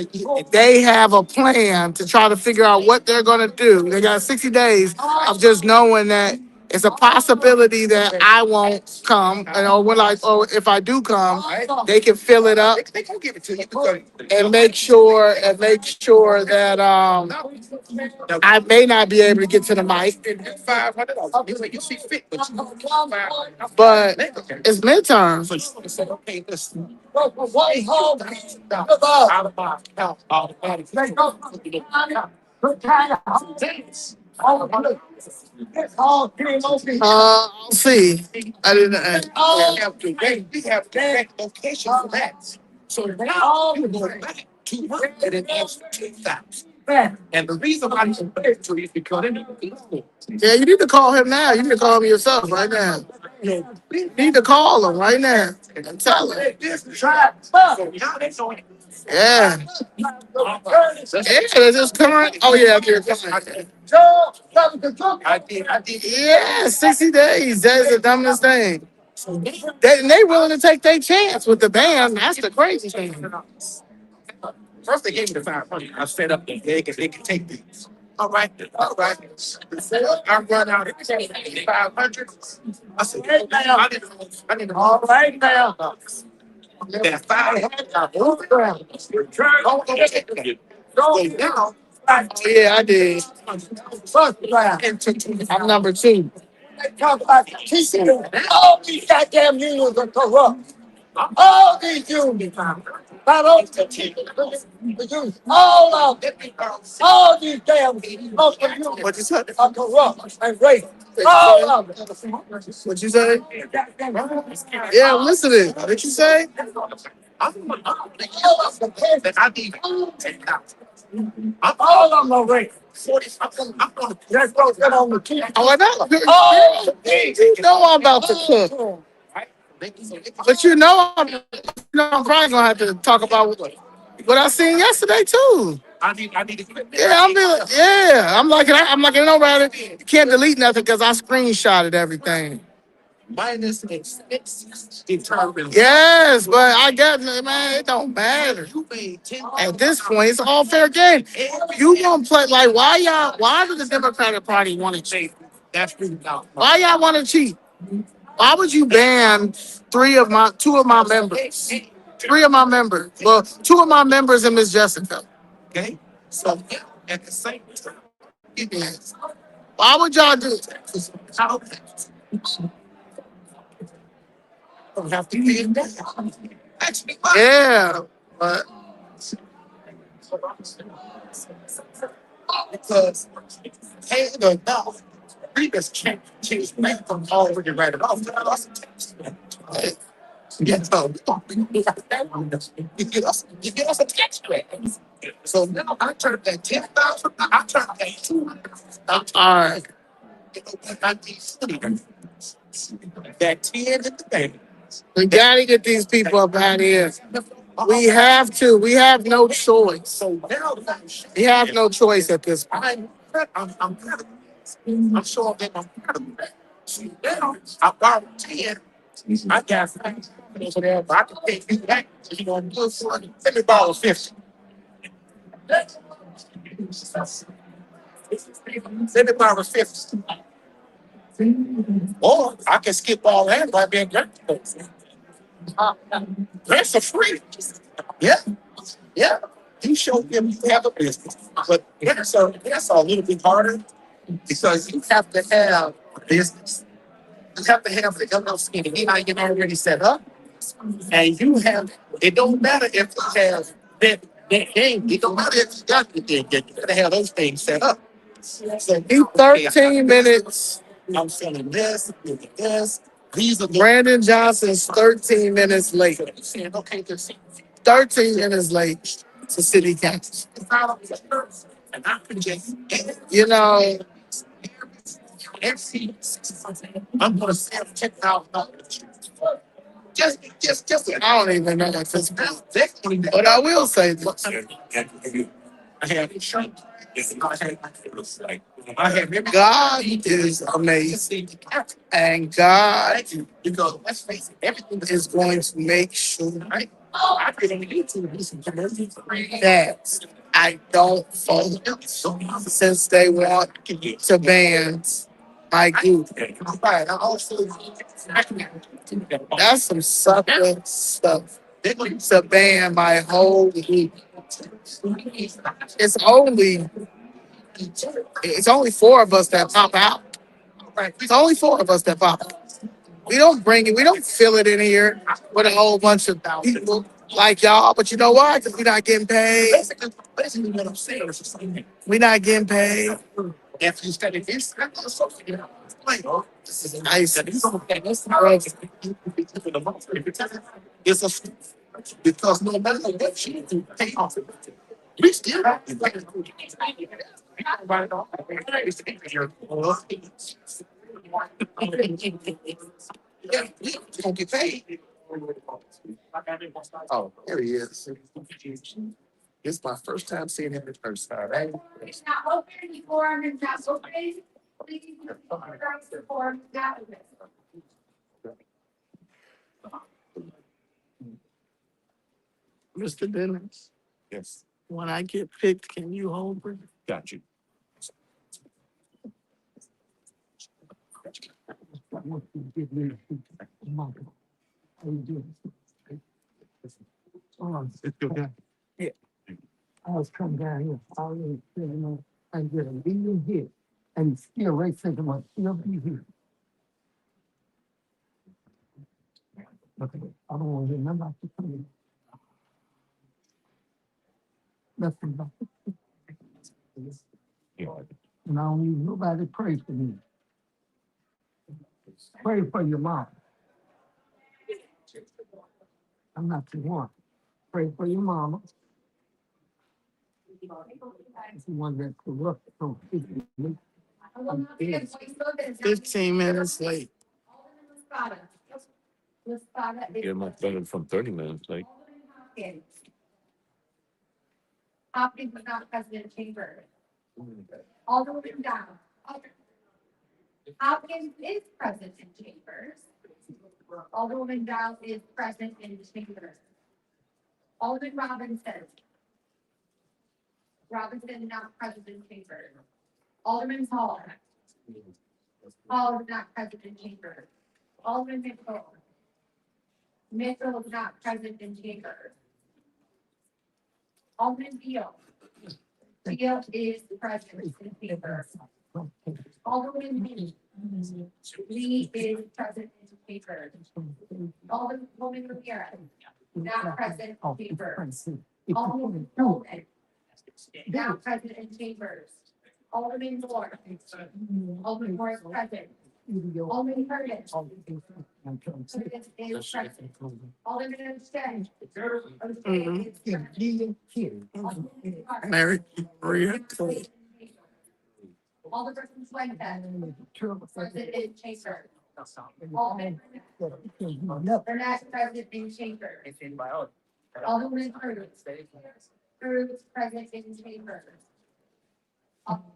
B: they have a plan to try to figure out what they're going to do. They got 60 days of just knowing that It's a possibility that I won't come, or if I do come, they can fill it up
H: They can give it to you because
B: and make sure that I may not be able to get to the mic,
H: $500. You see fit, but you
B: but it's midterms.
H: say, okay, listen. Out of my account automatically.
B: I'll see. I didn't.
H: We have direct location for that. So now you go back to work at an extra 2,000. And the reason why you back to you is because
B: Yeah, you need to call him now. You need to call him yourself right now. You need to call him right now and tell him. Yeah. Yeah, they're just current. Oh yeah, they're current.
H: I did.
B: Yeah, 60 days. That is the dumbest thing. They willing to take their chance with the ban. That's the crazy thing.
H: First they gave me the 500. I set up the they can take these. All right. Before I run out of 500, I said, I need all right now. That 500. So now,
B: Yeah, I did. I'm number 2.
G: Talk about keeping all these goddamn unions are corrupt. All these unions, not only the unions, all of them, all these damn unions
B: What you say?
G: are corrupt and racist. All of them.
B: What you say? Yeah, I'm listening. What you say?
H: I'm that I need 10,000.
G: All of them are racist.
H: 40. I'm going to
G: Let's go get on the key.
B: Oh, I know. You know I'm about to cook. But I'm probably gonna have to talk about what I seen yesterday too.
H: I need to quit.
B: I'm like nobody. You can't delete nothing because I screenshotted everything.
H: Minus expenses determined.
B: Yes, but I got man, it don't matter.
H: You made 10.
B: At this point, it's all fair game. You gonna play like why does the Democratic Party want to cheat?
H: That's really not.
B: Why y'all want to cheat? Why would you ban two of my members? 3 of my members. Well, 2 of my members and Miss Jessica.
H: Okay. So now, at the same time, it is.
B: Why would y'all do that?
H: Don't have to pay it down. Actually,
B: Yeah, but
H: because paying or not, we just can't change back from already write it off. Yeah, so you get us a tax credit. So now I turned that 10,000. I turned that 200.
B: all right.
H: That 10 in the bank.
B: We gotta get these people up out here. We have to. We have no choice.
H: So now
B: We have no choice at this point.
H: I'm sure that I'm proud of that. So now I borrowed 10. I got 5 over there, but I can pay you back. You know, let me borrow 50. Let me borrow 50. Or I can skip all that by being grateful. Grants are free. Yeah. You show them you have a business. But that's a little bit harder because you have to have a business. You have to have the LLC and you already set up. And you have, it don't matter if you have that thing. It don't matter if you got the thing. You gotta have those things set up. So
B: He 13 minutes.
H: I'm selling this. These are the
B: Brandon Johnson's 13 minutes late.
H: saying, okay, this
B: 13 minutes late to city council.
H: and I can just
B: You know,
H: I'm gonna sell $10,000. Just
B: I don't even know what this is.
H: that's
B: But I will say this.
H: I have insurance. I have every
B: God is amazing. And God
H: because let's face it, everything
B: is going to make sure
H: right. I did on YouTube recent commercials.
B: that I don't vote since they want to ban my group. That's some sucker stuff. To ban my whole group. It's only it's only four of us that pop out. It's only four of us that pop out. We don't bring it. We don't fill it in here with a whole bunch of people like y'all. But you know why? Because we're not getting paid. Basically, what I'm saying is we're not getting paid. If you study this, this is nice. It's a because no matter what she do, pay off. We still have to pay. Yeah, we don't get paid. Oh, there he is. It's my first time seeing him in person. Right?
E: It's not open, the forum is not open. Please, the forum is not open.
B: Mr. Dennis,
H: Yes,
B: when I get picked, can you hold me?
H: got you.
G: I want you to give me a month. How you doing?
H: It's good.
G: I was coming down here, I was feeling on, and get a leading hit, and still race thinking about still be here. Okay, I don't want to hear nothing about you coming. Nothing about it. And I don't need nobody to pray for me. Pray for your mom. I'm not the one. Pray for your mama. It's the one that corrupt so quickly. I'm dead.
B: 15 minutes late.
D: Get much better from 30 minutes, like.
E: Hopkins was not president chamber. Alderman Dow. Hopkins is present in chambers. Alderman Dow is present in chambers. Alderman Robinson. Robinson not present in chambers. Alderman Hall. Hall is not present in chambers. Alderman Mitchell. Mitchell is not present in chambers. Alderman Beal. Beal is present in chambers. Alderman Lee. Lee is present in chambers. Alderman Ramirez. Not present in chambers. Alderman Coleman. Not present in chambers. Alderman Moore. Alderman Moore is present. Alderman Curtis. Curtis is present. Alderman Abstain. Abstain is present.
B: Mary Maria.
E: Alderman Fuentes. Present in chamber. Alderman they're not present in chamber. Alderman Cruz. Cruz present in chamber.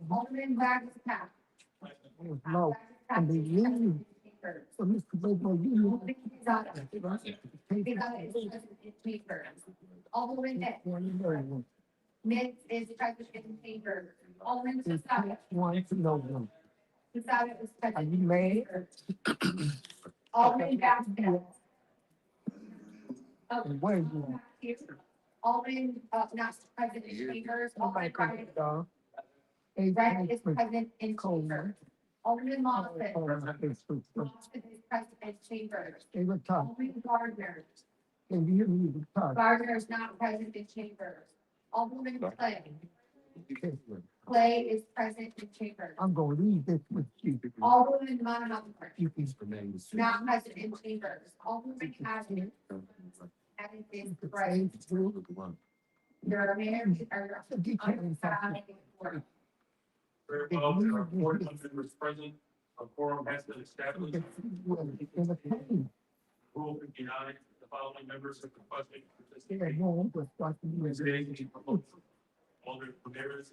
E: Alderman Wagner.
G: No, and they leave. So Mr. Bobo, you.
E: Alderman Nick is present in chamber. Alderman Casada.
G: Want to know them.
E: Casada is
G: Are
E: present.
G: you mad?
E: Alderman Vasquez.
G: And where you
E: Alderman, not present in chambers. Alderman Ryan.
G: at?
E: Red is present in chambers. Alderman Lawson.
G: They
E: Lawson is present in chambers.
G: were talking,
E: Alderman Gardner.
G: and you were talking.
E: Gardner is not present in chambers. Alderman Clay. Clay is present in chambers.
G: I'm gonna leave this with you.
E: Alderman Montgomery.
G: You can.
E: Not present in chambers. Alderman Cassidy. Cassidy is present. Your mayor are.
D: Very well, there are board members present, a quorum has been established. Rule 59, the following members are requesting participation. Alderman Ramirez,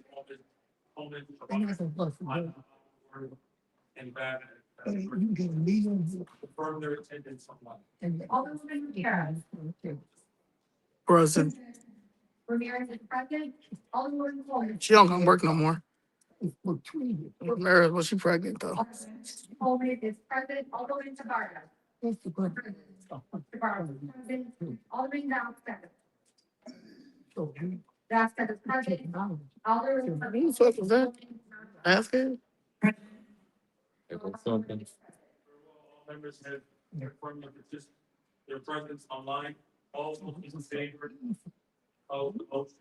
D: Alderman Coleman, and Babbitt.
G: You can leave them.
D: Confirm their attendance online.
E: Alderman Ramirez.
B: Present.
E: Ramirez is present. Alderman Coleman.
B: She don't come work no more.
G: It's between it.
B: Mary, was she pregnant though?
E: Alderman is present, Alderman Tabarda.
G: It's the good.
E: Tabarda is present, Alderman Down present.
G: So you
E: That's the present,
G: take it out.
E: Alderman.
B: Who the fuck was that? Ask him.
D: Something.
I: Members have confirmed their presence online. All those in favor of the motion.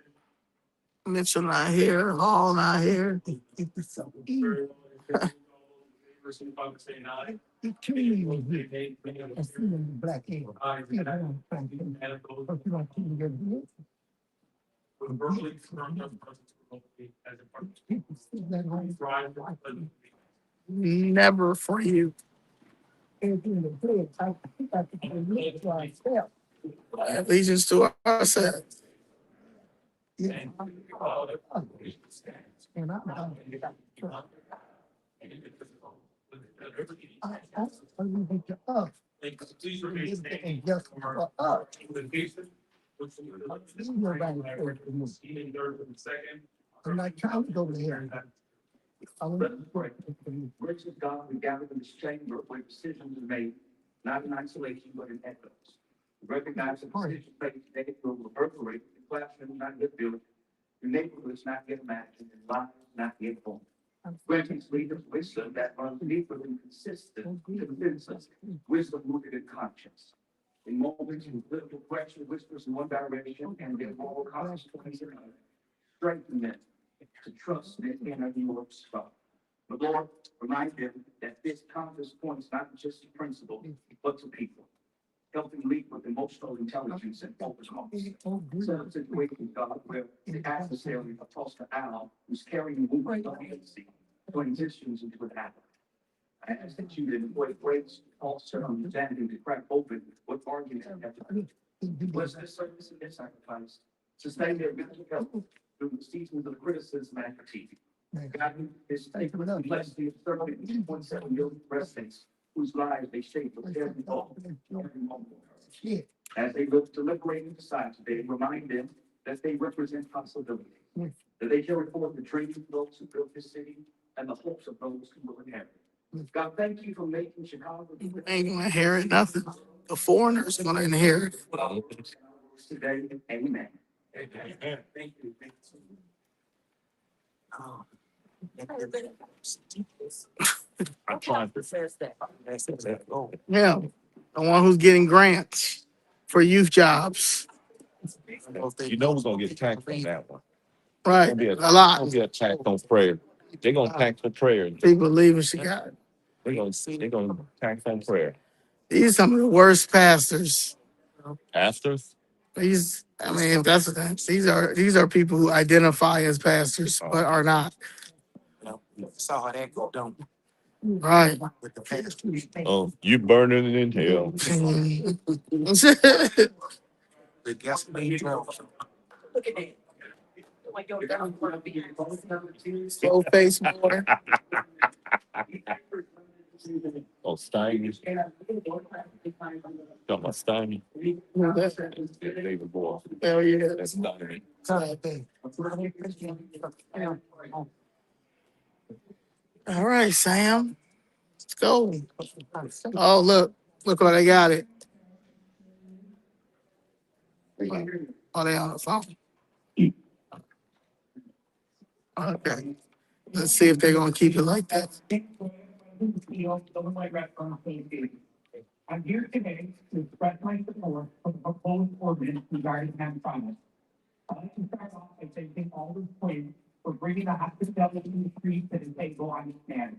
B: Mitchell not here. Hall not here.
G: It's so easy.
I: Very well, if all those in favor, signify by saying aye.
G: It killing me here.
I: Nay, nay, nay.
G: I see them in black hair.
I: Aye.
G: See them, thank you.
I: And those
G: But you don't see me get this.
I: who verbally confirm their presence remotely as a part
G: People see that on.
I: drive their presence.
B: Never for you.
G: Everything in the bed, I think I can look for myself.
B: Allegiance to ourselves.
G: Yeah. And I'm done. I leave it to us.
I: Please remain
G: It's
I: standing
G: just for us. I'm not trying to go there. I want to-
J: Words of God, we gather in this chamber where decisions are made, not in isolation, but in echoes. We recognize that decisions made today will reverberate in classrooms not yet built, in neighborhoods not yet imagined, in lives not yet born. Granting leaders wisdom that runs deeper and consistent, convinces, wisdom rooted in conscience. In moments when political pressure whispers in one direction and their moral conscience points in another, strengthen them to trust their inner North Star. But Lord, remind them that this compass points not just to principle, but to people. Help them lead with emotional intelligence and focus on set up situations, God, where the adversary across the aisle who's carrying the weight of agency transitions into an ally. I ask that you employ grace, also understanding to crack open what arguments have to be. Bless their service and their sacrifice. Sustain their mental health through the seasons of criticism and critique. God, this bless the 1.7 million residents whose lives they shape with every thought, every moment. As they look to liberate and decide today, remind them that they represent possibility, that they carry forth the dreams of those who built this city and the hopes of those who will inherit. God, thank you for making Chicago.
B: Ain't gonna inherit nothing. The foreigners are gonna inherit.
J: Today, amen.
I: Thank you.
D: I'm trying to.
B: Yeah. The one who's getting grants for youth jobs.
H: You know we're gonna get taxed on that one.
B: Right.
H: Gonna be
B: A lot.
H: Gonna be a tax on prayer. They're gonna tax on prayer.
B: People leaving Chicago.
H: They're gonna tax on prayer.
B: These are some of the worst pastors.
H: Pastors?
B: These, I mean, if that's these are people who identify as pastors but are not.
K: Saw how that go down
B: Right.
K: with the pastors.
H: Oh, you burning it in hell.
K: The gasoline trucks.
B: Slow face water.
H: Oh, Steiny. Talking about Steiny. David Boy.
B: Hell yeah.
H: That's Steiny.
B: All right, Sam. Let's go. Oh, look what I got it. Oh, they on the phone. Okay. Let's see if they're gonna keep it like that.
L: I'm here today to express my support for the proposed ordinance regarding hemp promise. I'd like to start off by thanking all the employees for bringing the hospitality industry to the table on this matter.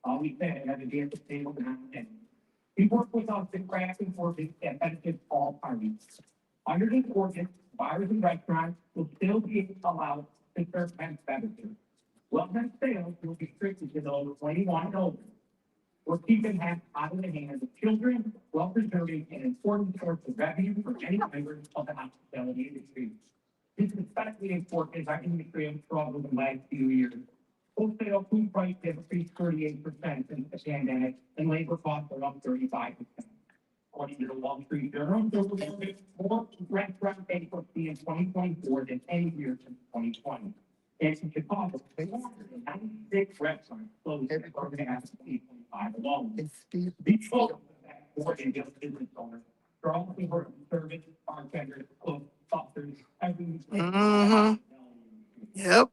L: All we said at the dance table now and we work with us to craft an ordinance that benefits all parties. Under this ordinance, bars and restaurants will still be allowed to serve hemp beverages. Well, hemp sales will be restricted to those 21 and older. We're keeping hemp out of the hands of children while preserving an important source of revenue for many members of the hospitality industry. This is especially important as our industry has struggled in the last few years. Wholesale food prices have increased 38% since the pandemic, and labor costs are up 35%. According to the Wall Street Journal, there will be more restaurant bankruptcy in 2024 than any year since 2020. And in Chicago, 96 restaurants closed in the first half of 2025 alone. These folks, more than just business owners, strongly hurt service, bartenders, cooks, bussers, every.
B: Yep.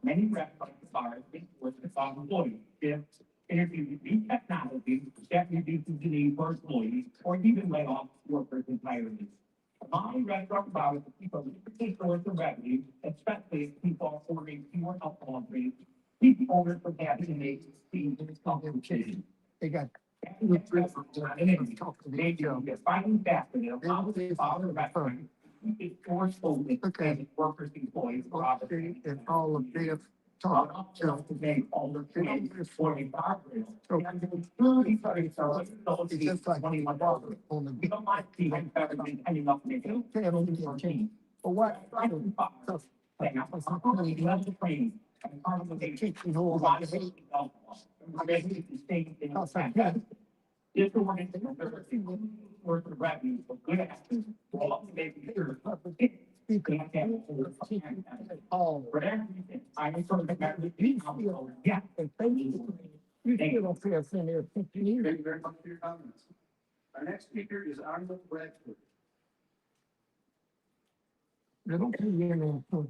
L: Many restaurants and bars enforce the following employees, shifts, introduce new technology that reduces the need for employees, or even lay off workers entirely. Among restaurant bars keep a limited source of revenue, especially if people are ordering fewer alcohol drinks, keep owners from having to make fees and compensation.
G: They got.
L: Maybe finding faster than a bother restaurant. It's forced open and workers, employees,
G: And all of their talk.
L: to make all the things for a bar.
G: It's just like $21 on the.
L: We don't like to have better than any of them.
G: For what?
L: If the worth of revenue for good actions, well, maybe here.
G: Oh.
L: I'm sort of. Yeah.
G: You still don't pay us in there 15 years.
J: Thank you very much for your comments. Our next speaker is Arnold Bradford.
G: They don't pay you in there.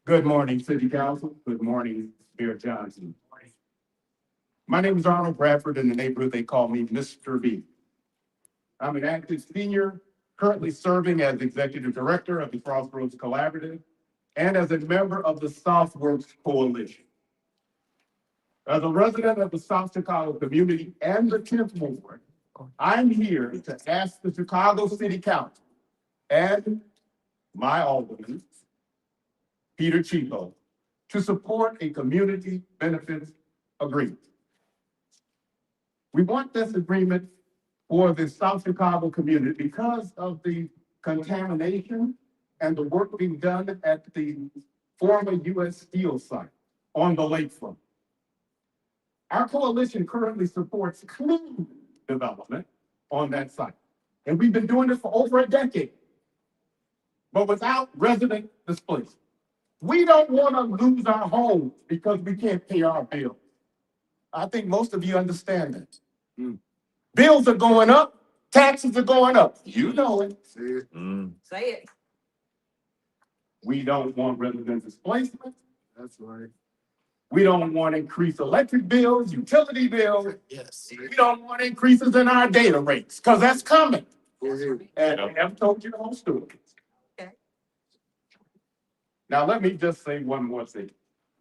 M: Good morning, City Council. Good morning, Mayor Johnson. My name is Arnold Bradford. In the neighborhood, they call me Mr. B. I'm an active senior, currently serving as Executive Director of the Crossroads Collaborative and as a member of the Southworks Coalition. As a resident of the South Chicago community and the 10th Ward, I'm here to ask the Chicago City Council and my alderman, Peter Chico, to support a community benefits agreement. We want this agreement for the South Chicago community because of the contamination and the work being done at the former U.S. Steel site on the lakefront. Our coalition currently supports clean development on that site. And we've been doing this for over a decade, but without resident displacement. We don't want to lose our homes because we can't pay our bills. I think most of you understand that. Bills are going up, taxes are going up. You know it.
F: Say it.
M: We don't want resident displacement.
K: That's right.
M: We don't want increased electric bills, utility bills.
K: Yes.
M: We don't want increases in our data rates because that's coming.
K: Go ahead.
M: And I have told you the whole story.
F: Okay.
M: Now, let me just say one more thing.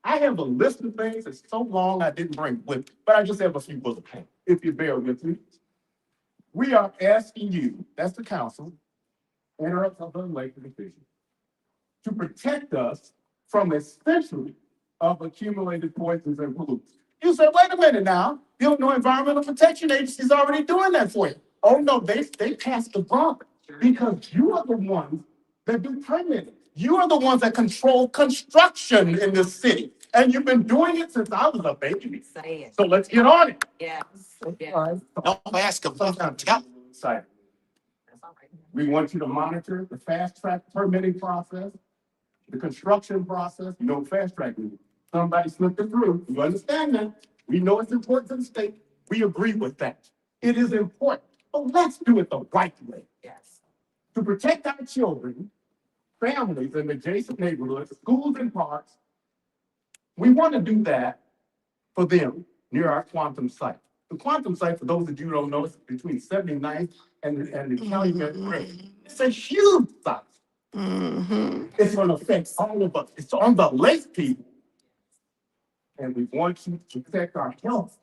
M: I have a list of things that's so long I didn't bring with me, but I just have a few bullet points, if you bear with me. We are asking you, that's the council, and our other elected officials, to protect us from a century of accumulated poisons and pollutants. You say, wait a minute now, the Illinois Environmental Protection Agency is already doing that for you. Oh no, they passed the buck because you are the ones that do permitting. You are the ones that control construction in this city. And you've been doing it since I was a baby.
F: Say it.
M: So let's get on it.
F: Yes. Yes.
K: Don't ask them. Tell
M: Site. We want you to monitor the fast track permitting process, the construction process. You know, fast track means somebody slipped it through. You understand that? We know it's important to the state. We agree with that. It is important, but let's do it the right way.
F: Yes.
M: To protect our children, families in adjacent neighborhoods, schools and parks. We want to do that for them near our quantum site. The quantum site, for those of you who don't know, is between 79th and the Calumet Bridge. It's a huge site. It's going to affect all of us. It's on the lake, people. And we want you to protect our health.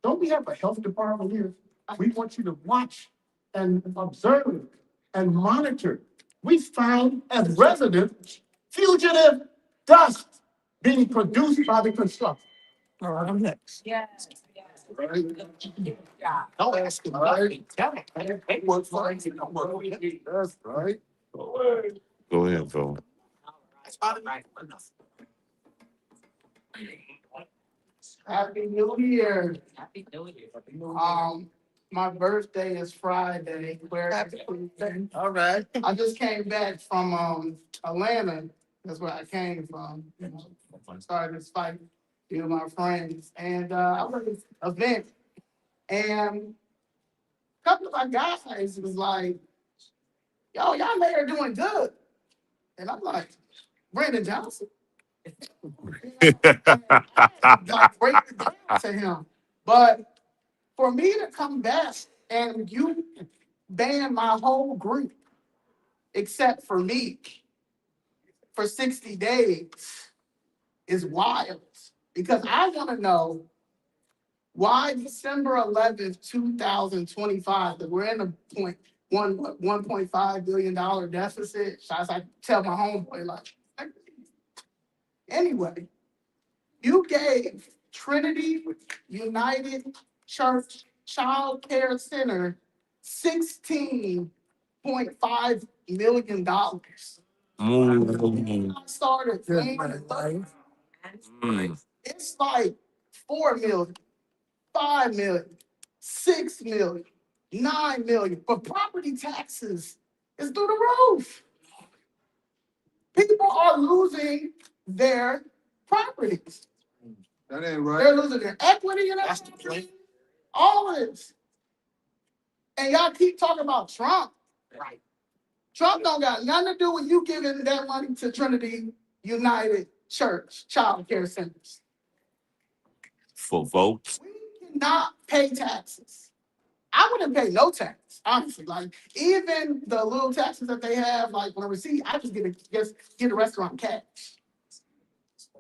M: Don't we have a health department here? We want you to watch and observe and monitor. We found as residents fugitive dust being produced by the construction.
B: All right, I'm next.
F: Yes.
K: Right. Don't ask them. Right. Tell them. They work for it. Don't work for it. That's right.
N: Go ahead, Phil.
K: That's about it. Right. Enough.
B: Happy New Year.
F: Happy New Year.
B: My birthday is Friday.
G: All right.
B: I just came back from Atlanta. That's where I came from. Started this fight with my friends, and I was at this event, and a couple of my guys was like, "Yo, y'all there doing good," and I'm like, "Brandon Johnson." Like break it down to him, but for me to come back and you ban my whole group except for me for 60 days is wild. Because I want to know why December 11th, 2025, that we're in a $1.5 billion deficit. So I was like, tell my homeboy, like, anyway, you gave Trinity United Church Child Care Center $16.5 million. I started thinking, it's like 4 million, 5 million, 6 million, 9 million, but property taxes is through the roof. People are losing their properties.
M: That ain't right.
B: They're losing their equity in that property. All of this. And y'all keep talking about Trump. Right. Trump don't got nothing to do with you giving that money to Trinity United Church Child Care Centers.
N: For votes.
B: We cannot pay taxes. I wouldn't pay no tax, honestly. Like even the little taxes that they have, like when I receive, I just get a restaurant cash.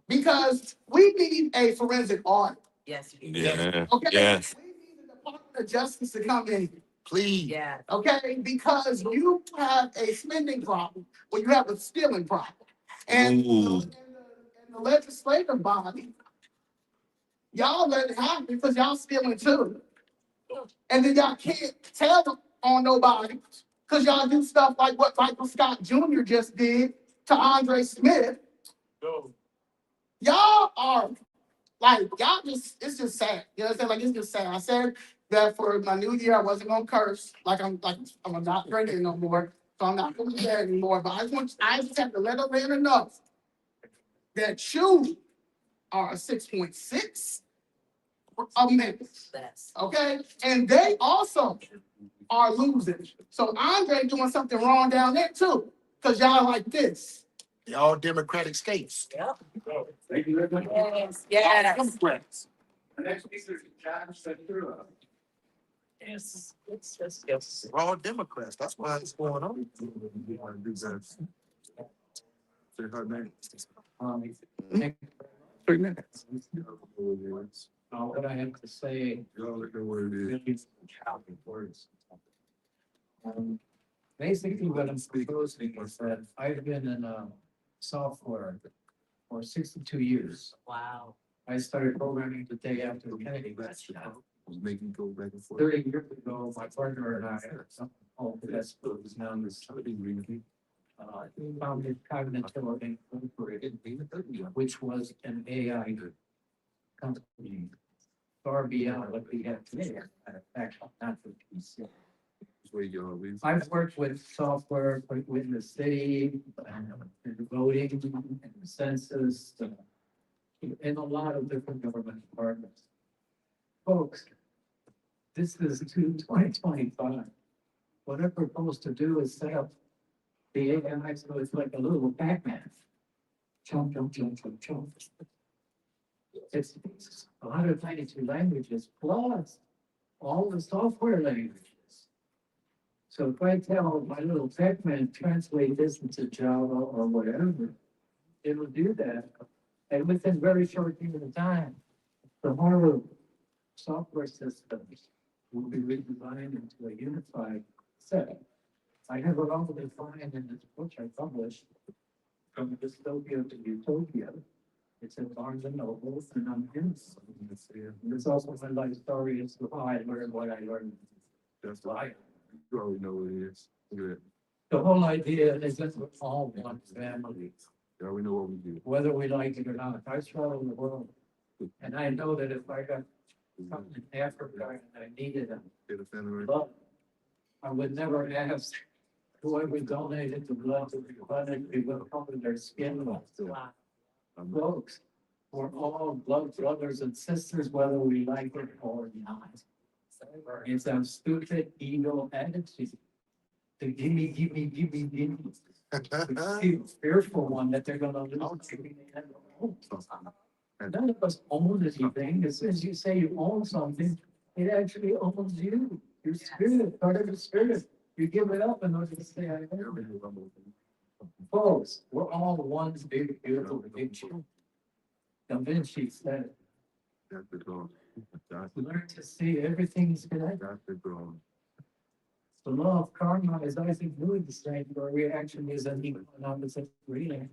B: Because we need a forensic audit.
F: Yes.
N: Yeah.
B: Okay.
N: Yes.
B: We need the Department of Justice to come in.
G: Please.
F: Yeah.
B: Okay, because you have a spending problem, or you have a stealing problem. And
N: Ooh.
B: in the legislative body, y'all let it happen because y'all stealing too. And then y'all can't tell them on nobody because y'all do stuff like what Michael Scott Jr. just did to Andre Smith. Y'all are like, y'all just, it's just sad. You know what I'm saying? Like, it's just sad. I said that for my new year, I wasn't gonna curse. I'm not drinking no more. So I'm not gonna do that anymore. But I just have to let them in enough that you are a 6.6 amendments. Okay? And they also are losing. So Andre doing something wrong down there too. Because y'all like this.
G: They all Democratic states.
F: Yep.
J: Thank you very much.
F: Yes.
B: Democrats.
J: The next speaker is Cashapp, Senator.
F: Yes. Yes.
G: They're all Democrats. That's why it's going on.
M: Say her name.
G: 3 minutes.
L: What I have to say.
M: Y'all look at what it is.
L: Words. Basically, what I'm proposing is that I've been in software for 62 years.
F: Wow.
L: I started programming the day after Kennedy got shot.
M: Was making go back and forth.
L: 30 years ago, my partner and I had something called the best book is now this founded Cognitive Incorporated, which was an AI company far beyond what we have today. Actually, not for PC. I've worked with software with the city, and voting, and the census, in a lot of different government departments. Folks, this is 2025. What I propose to do is set up the AI so it's like a little Pac-Man. Chomp, chomp, chomp, chomp, chomp. It's 192 languages plus all the software languages. So if I tell my little Pac-Man translate this into Java or whatever, it'll do that. And within very short period of time, the whole software systems will be redesigned into a unified set. I have it all defined in this book I published, From Dystopia to Utopia. It's at Barnes and Noble, and I'm in. And it's also my life story as to how I learned what I learned.
M: That's why. You already know what it is. Look at that.
L: The whole idea is that we're all one family,
M: Yeah, we know what we do.
L: whether we like it or not. I travel the world, and I know that if I got from Africa and I needed them. But I would never ask whoever donated the blood to the clinic, they would cover their skin with. Folks, we're all blood brothers and sisters, whether we like it or not. It's a stupid ego attitude. The gimme, gimme, gimme, gimme. The fearful one that they're gonna lose. None of us own anything. As soon as you say you own something, it actually owns you. Your spirit, part of the spirit. You give it up in order to say, I own it. Folks, we're all one big, beautiful picture. Da Vinci said it. Learn to see everything's connected. The law of karma is Isaac Newton's saying, where reaction is an equal and opposite reading.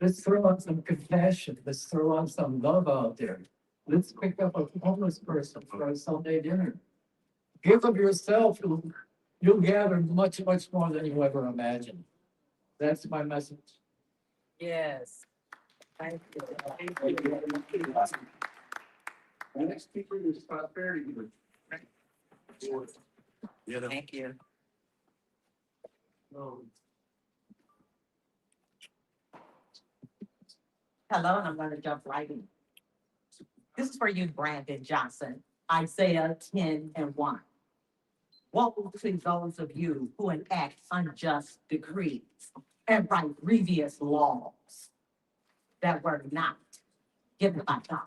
L: Let's throw out some compassion. Let's throw out some love out there. Let's pick up a homeless person for a Sunday dinner. Give of yourself. You'll gather much, much more than you ever imagined. That's my message.
F: Yes. Thank you.
J: The next speaker is prosperity.
F: Thank you. Hello, and I'm going to jump right in. This is for you, Brandon Johnson, Isaiah 10:1. Woe to those of you who enact unjust decrees and write grievous laws that were not given by God.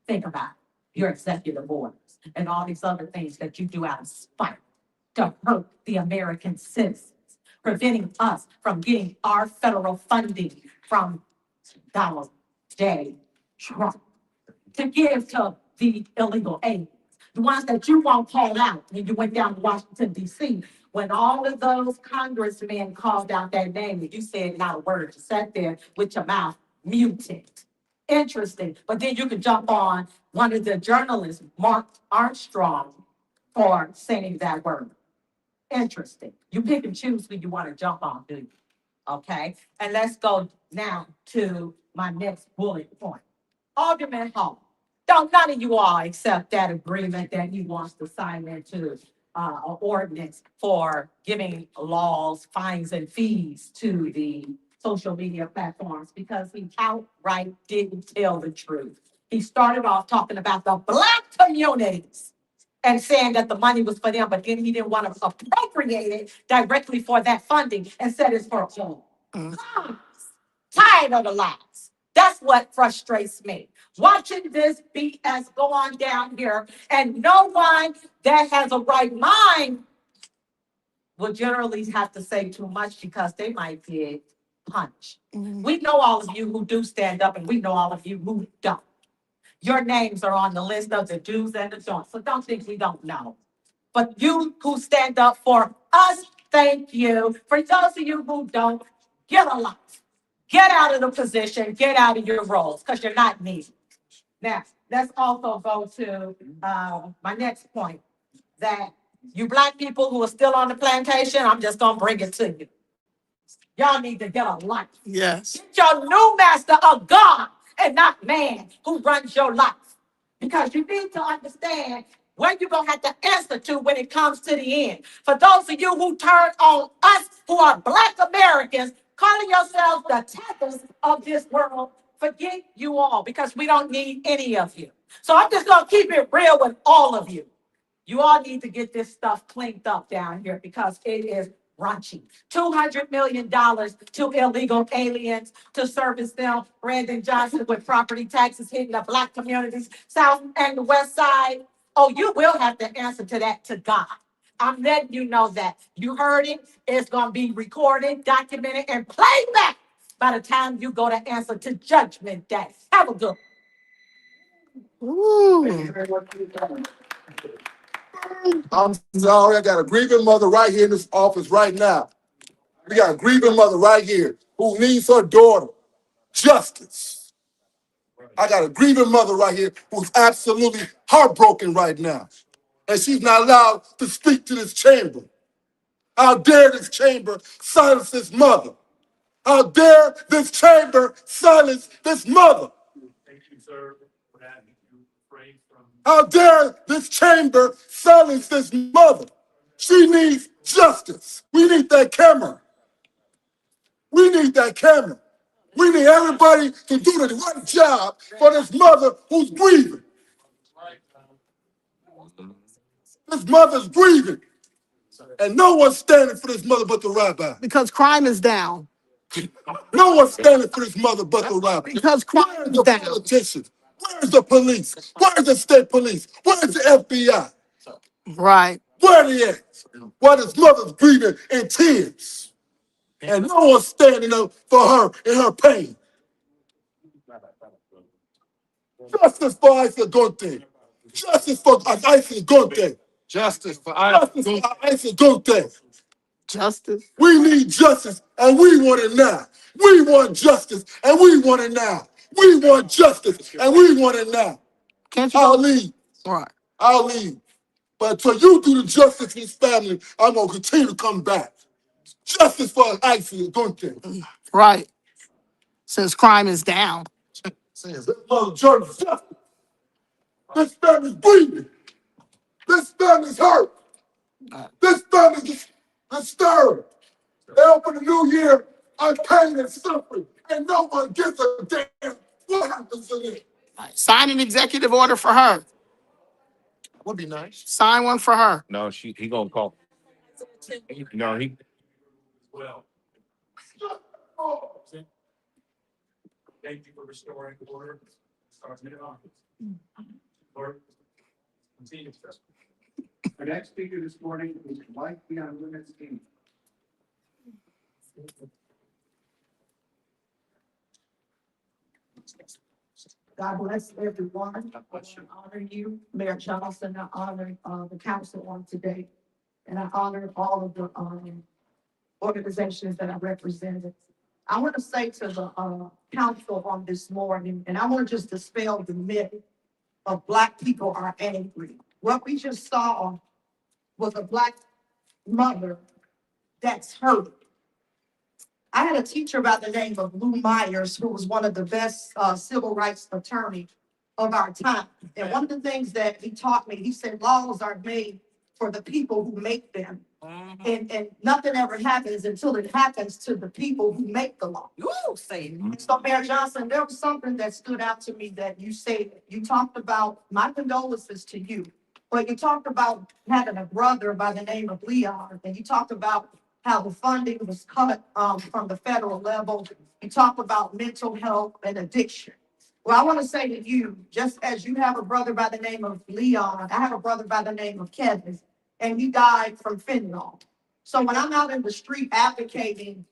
F: Think about your executive orders and all these other things that you do out of spite to hurt the American citizens, preventing us from getting our federal funding from Donald J. Trump to give to the illegal aliens, the ones that you won't call out when you went down to Washington, D.C. When all of those congressmen called out that name and you said not a word, you sat there with your mouth muted. Interesting. But then you could jump on one of the journalists, Mark Armstrong, for saying that word. Interesting. You pick and choose who you want to jump on, do you? Okay. And let's go now to my next bullet point. Alderman Hall. Don't none of you all accept that agreement that he wants to sign into an ordinance for giving laws, fines, and fees to the social media platforms because he outright didn't tell the truth. He started off talking about the Black communities and saying that the money was for them, but then he didn't want to appropriate it directly for that funding and said it's for all. Lies. Tired of the lies. That's what frustrates me. Watching this BS go on down here, and no one that has a right mind will generally have to say too much because they might get punched. We know all of you who do stand up, and we know all of you who don't. Your names are on the list of the do's and the don'ts, so don't think we don't know. But you who stand up for us, thank you. For those of you who don't, get a life. Get out of the position, get out of your roles, because you're not needed. Now, let's also go to my next point, that you Black people who are still on the plantation, I'm just going to bring it to you. Y'all need to get a life.
B: Yes.
F: Get your new master of God and not man who runs your life. Because you need to understand where you're going to have to answer to when it comes to the end. For those of you who turn on us who are Black Americans, calling yourselves the tethers of this world, forget you all because we don't need any of you. So I'm just going to keep it real with all of you. You all need to get this stuff cleaned up down here because it is raunchy. $200 million to illegal aliens to service them. Brandon Johnson with property taxes hitting the Black communities, South and the West Side. Oh, you will have to answer to that to God. I'm letting you know that. You heard it. It's going to be recorded, documented, and played back by the time you go to answer to Judgment Day. Have a good one.
O: I'm sorry, I got a grieving mother right here in this office right now. We got a grieving mother right here who needs her daughter justice. I got a grieving mother right here who's absolutely heartbroken right now. And she's not allowed to speak to this chamber. How dare this chamber silence this mother? How dare this chamber silence this mother?
I: Thank you, sir, for having you. pray from
O: How dare this chamber silence this mother? She needs justice. We need that camera. We need that camera. We need everybody to do the right job for this mother who's grieving. This mother's grieving. And no one's standing for this mother but the rabbi.
B: Because crime is down.
O: No one's standing for this mother but the rabbi.
B: Because crime
O: Where's
B: is
O: the
B: down.
O: politicians? Where's the police? Where's the state police? Where's the FBI?
B: Right.
O: Where are they at? While this mother's grieving in tears. And no one's standing up for her in her pain. Justice for Isa Gonte. Justice for Isa Gonte.
H: Justice for
O: Isa Gonte.
B: Justice.
O: We need justice and we want it now. We want justice and we want it now. We want justice and we want it now.
B: Can't you?
O: I'll leave.
B: Right.
O: I'll leave. But until you do the justice for this family, I'm going to continue to come back. Justice for Isa Gonte.
B: Right. Since crime is down.
O: This mother Jordan justice. This family's bleeding. This family's hurt. This family's disturbed. They open the new year on pain and suffering, and no one gives a damn what happens to them.
B: Right. Sign an executive order for her.
H: Would be nice.
B: Sign one for her.
N: No, he gonna call. No, he.
I: well. Thank you for restoring order. Starting it off. Lord, continue.
J: Our next speaker this morning is Leigh beyond limits Inc.
F: God bless everyone. I honor you, Mayor Johnson. I honor the council on today. And I honor all of the organizations that I represented. I want to say to the council on this morning, and I want to just dispel the myth of Black people are angry. What we just saw was a Black mother that's hurt. I had a teacher by the name of Lou Myers, who was one of the best civil rights attorneys of our time. And one of the things that he taught me, he said, laws are made for the people who make them. And nothing ever happens until it happens to the people who make the law. So Mayor Johnson, there was something that stood out to me that you said. You talked about, my condolences to you, but you talked about having a brother by the name of Leon, and you talked about how the funding was cut from the federal level. You talked about mental health and addiction. Well, I want to say to you, just as you have a brother by the name of Leon, I have a brother by the name of Kevin, and he died from fentanyl. So when I'm out in the street advocating,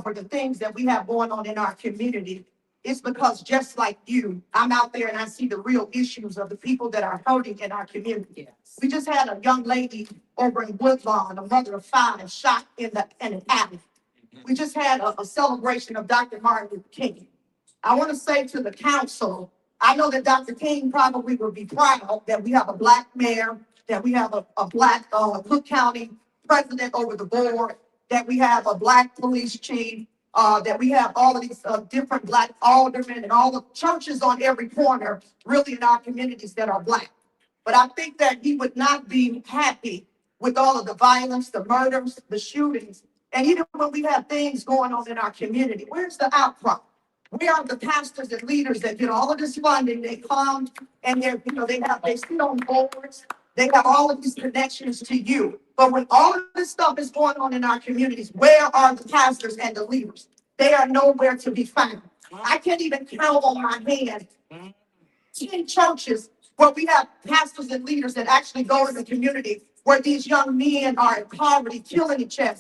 F: for the things that we have going on in our community, it's because just like you, I'm out there and I see the real issues of the people that are hurting in our community. Yes. We just had a young lady over in Woodlawn, a mother of 5, shot in an alley. We just had a celebration of Dr. Martin Luther King. I want to say to the council, I know that Dr. King probably will be proud that we have a Black mayor, that we have a Black Cook County president over the board, that we have a Black police chief, that we have all of these different Black aldermen and all the churches on every corner, really in our communities that are Black. But I think that he would not be happy with all of the violence, the murders, the shootings. And even when we have things going on in our community, where's the outcry? Where are the pastors and leaders that get all of this funding? They come and they sit on boards. They have all of these connections to you. But when all of this stuff is going on in our communities, where are the pastors and the leaders? They are nowhere to be found. I can't even count on my hand 10 churches where we have pastors and leaders that actually go in the community where these young men are in poverty, killing each other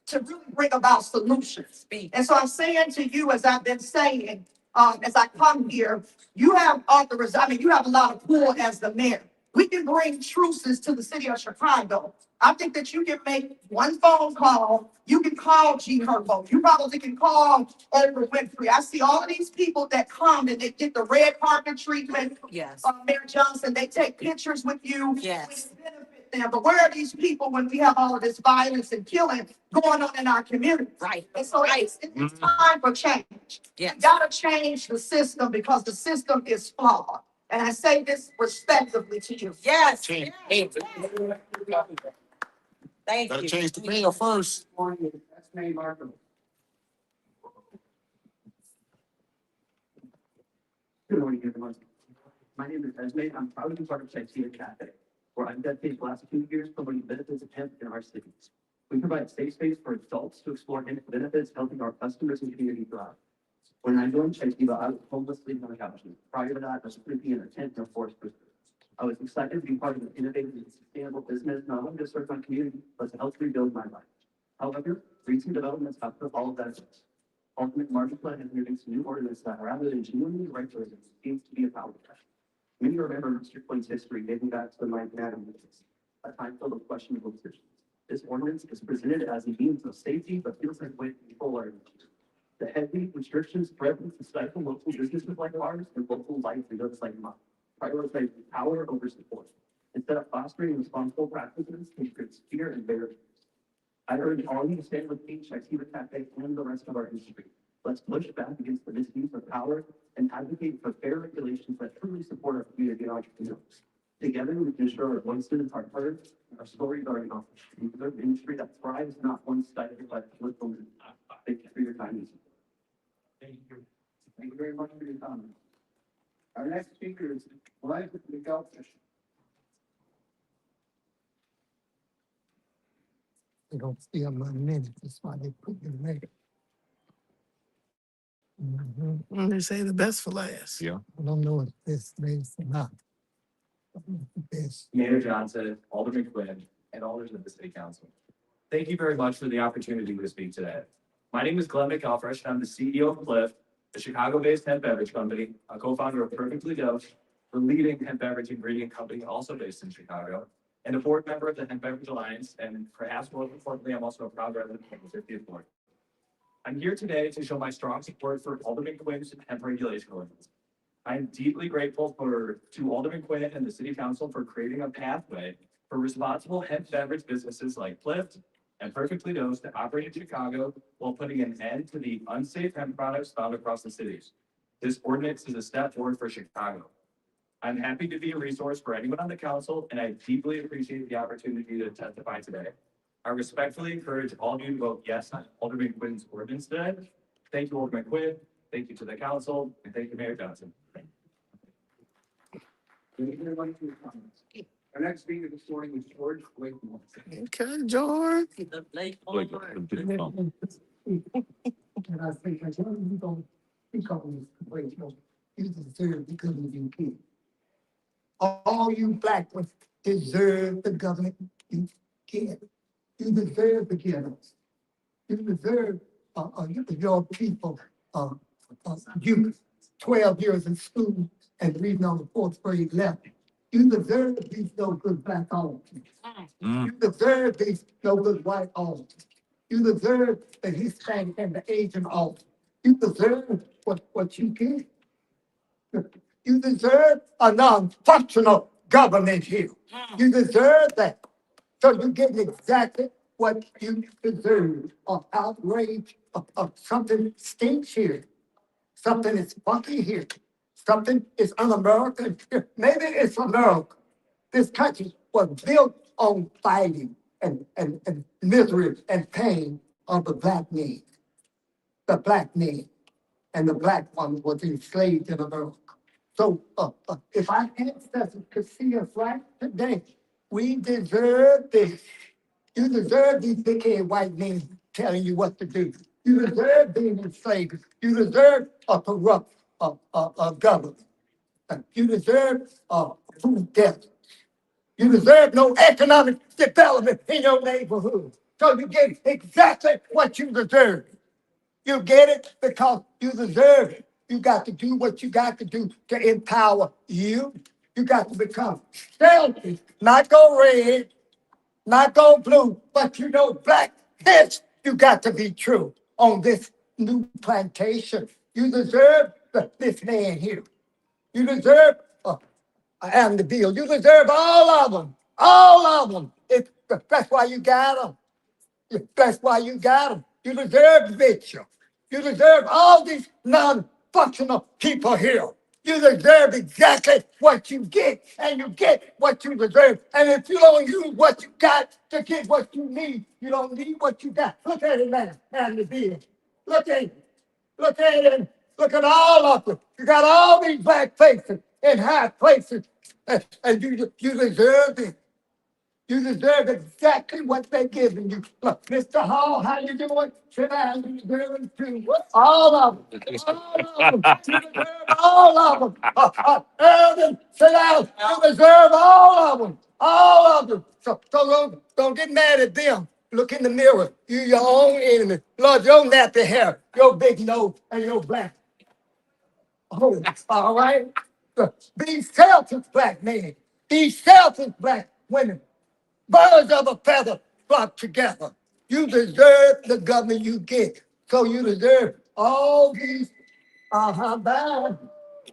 F: to really bring about solutions. And so I'm saying to you, as I've been saying, as I come here, you have authorization. You have a lot of pull as the mayor. We can bring truces to the city of Chicago. I think that you can make one phone call. You can call G Herbo. You probably can call Oprah Winfrey. I see all of these people that come and they get the red carpet treatment. Yes. Mayor Johnson, they take pictures with you. Yes. Benefit them. But where are these people when we have all of this violence and killing going on in our community? Right. And so it's time for change. Yes. You gotta change the system because the system is flawed.
G: And I say this respectfully to you.
F: Yes.
H: Change.
F: Thank
O: Gotta
F: you.
O: change the mayor first.
J: That's May Markham. Good morning, everyone. My name is Esme. I'm proud to be part of Civic Cafe, where I've dedicated the last 2 years promoting benefits of hemp in our cities. We provide safe space for adults to explore hemp benefits, helping our customers and community thrive. When I joined Chicago, I was homeless sleeping on the couch. Prior to that, I was sleeping in a tent in a forest preserve. I was excited to be part of an innovative and sustainable business, not only to serve my community, but to help rebuild my life. However, recent developments have put all of that aside. Ultimate Market Plan has introduced new ordinance that, rather than genuinely right for residents, seems to be a power grab. Many remember Mr. Quinn's history dating back to the Madden days, a time filled with questionable decisions. This ordinance is presented as a means of safety, but feels like a way to control our industry. The heavy restrictions threaten to stifle local businesses like ours and local livelihoods like mine, prioritizing power over support. Instead of fostering responsible practices, it creates fear and barriers. I urge all of you to stand with me, Civic Cafe, and the rest of our industry. Let's push back against the misuse of power and advocate for fair regulations that truly support our community and entrepreneurs. Together, we can ensure our voices are heard and our stories are acknowledged. We deserve an industry that thrives, not one stifled by political movement. Thank you for your time.
L: Thank you. Thank you very much for your comments. Our next speaker is Leigh with the Goldfish.
G: They don't see on my minutes, that's why they put you there.
B: They say the best for last.
N: Yeah.
G: I don't know if this makes or not. This.
P: Mayor Johnson, Alderman Quinn, and alders of the city council. Thank you very much for the opportunity to speak today. My name is Glenn McElfresh, and I'm the CEO of Plea, a Chicago-based hemp beverage company, a co-founder of Perfectly Dosed, the leading hemp beverage ingredient company also based in Chicago, and a board member of the Hemp Beverage Alliance, and perhaps more importantly, I'm also a proud resident of the 50th Ward. I'm here today to show my strong support for Alderman Quinn's hemp regulation ordinance. I am deeply grateful to Alderman Quinn and the City Council for creating a pathway for responsible hemp beverage businesses like Plift and Perfectly Dosed to operate in Chicago while putting an end to the unsafe hemp products found across the cities. This ordinance is a step forward for Chicago. I'm happy to be a resource for anyone on the council, and I deeply appreciate the opportunity to testify today. I respectfully encourage all of you to vote yes on Alderman Quinn's ordinance today. Thank you, Alderman Quinn. Thank you to the council, and thank you, Mayor Johnson.
L: Thank you very much for your comments. Our next speaker this morning is George Blakemore.
B: Okay, George.
G: And I think I told you don't speak on this complaint, you deserve because of you kids. All you black ones deserve the government you get. You deserve the ghettos. You deserve your people, you 12 years in school and reading on the 4th grade level. You deserve these no good black homes. You deserve these no good white homes. You deserve the Hispanic and the Asian homes. You deserve what you get. You deserve a non-functional government here. You deserve that. So you get exactly what you deserve. Of outrage, of something stinks here. Something is funky here. Something is un-American here. Maybe it's America. This country was built on fighting and misery and pain of the black man. The black man and the black one was enslaved in America. So if our ancestors could see us right today, we deserve this. You deserve these big-headed white men telling you what to do. You deserve being enslaved. You deserve a corrupt government. You deserve food deserts. You deserve no economic development in your neighborhood. So you get exactly what you deserve. You get it because you deserve it. You got to do what you got to do to empower you. You got to become selfish, not go red, not go blue, but you know black. This you got to be true on this new plantation. You deserve this man here. You deserve and the bill. You deserve all of them. All of them. That's why you got them. That's why you got them. You deserve Mitchell. You deserve all these non-functional people here. You deserve exactly what you get, and you get what you deserve. And if you don't use what you got to get what you need, you don't need what you got. Look at it now, and the bill. Look at it. Look at it. Look at all of them. You got all these black faces in high places, and you deserve it. You deserve exactly what they're giving you. Look, Mr. Hall, how you doing? Sit down, you deserve it too. All of them. All of them. You deserve all of them. Irvin, sit down. You deserve all of them. All of them. So don't get mad at them. Look in the mirror. You're your own enemy. Lord, your nappy hair, your big nose, and your black. Oh, all right? Look, these selfish black men, these selfish black women, birds of a feather flock together. You deserve the government you get. So you deserve all these bad.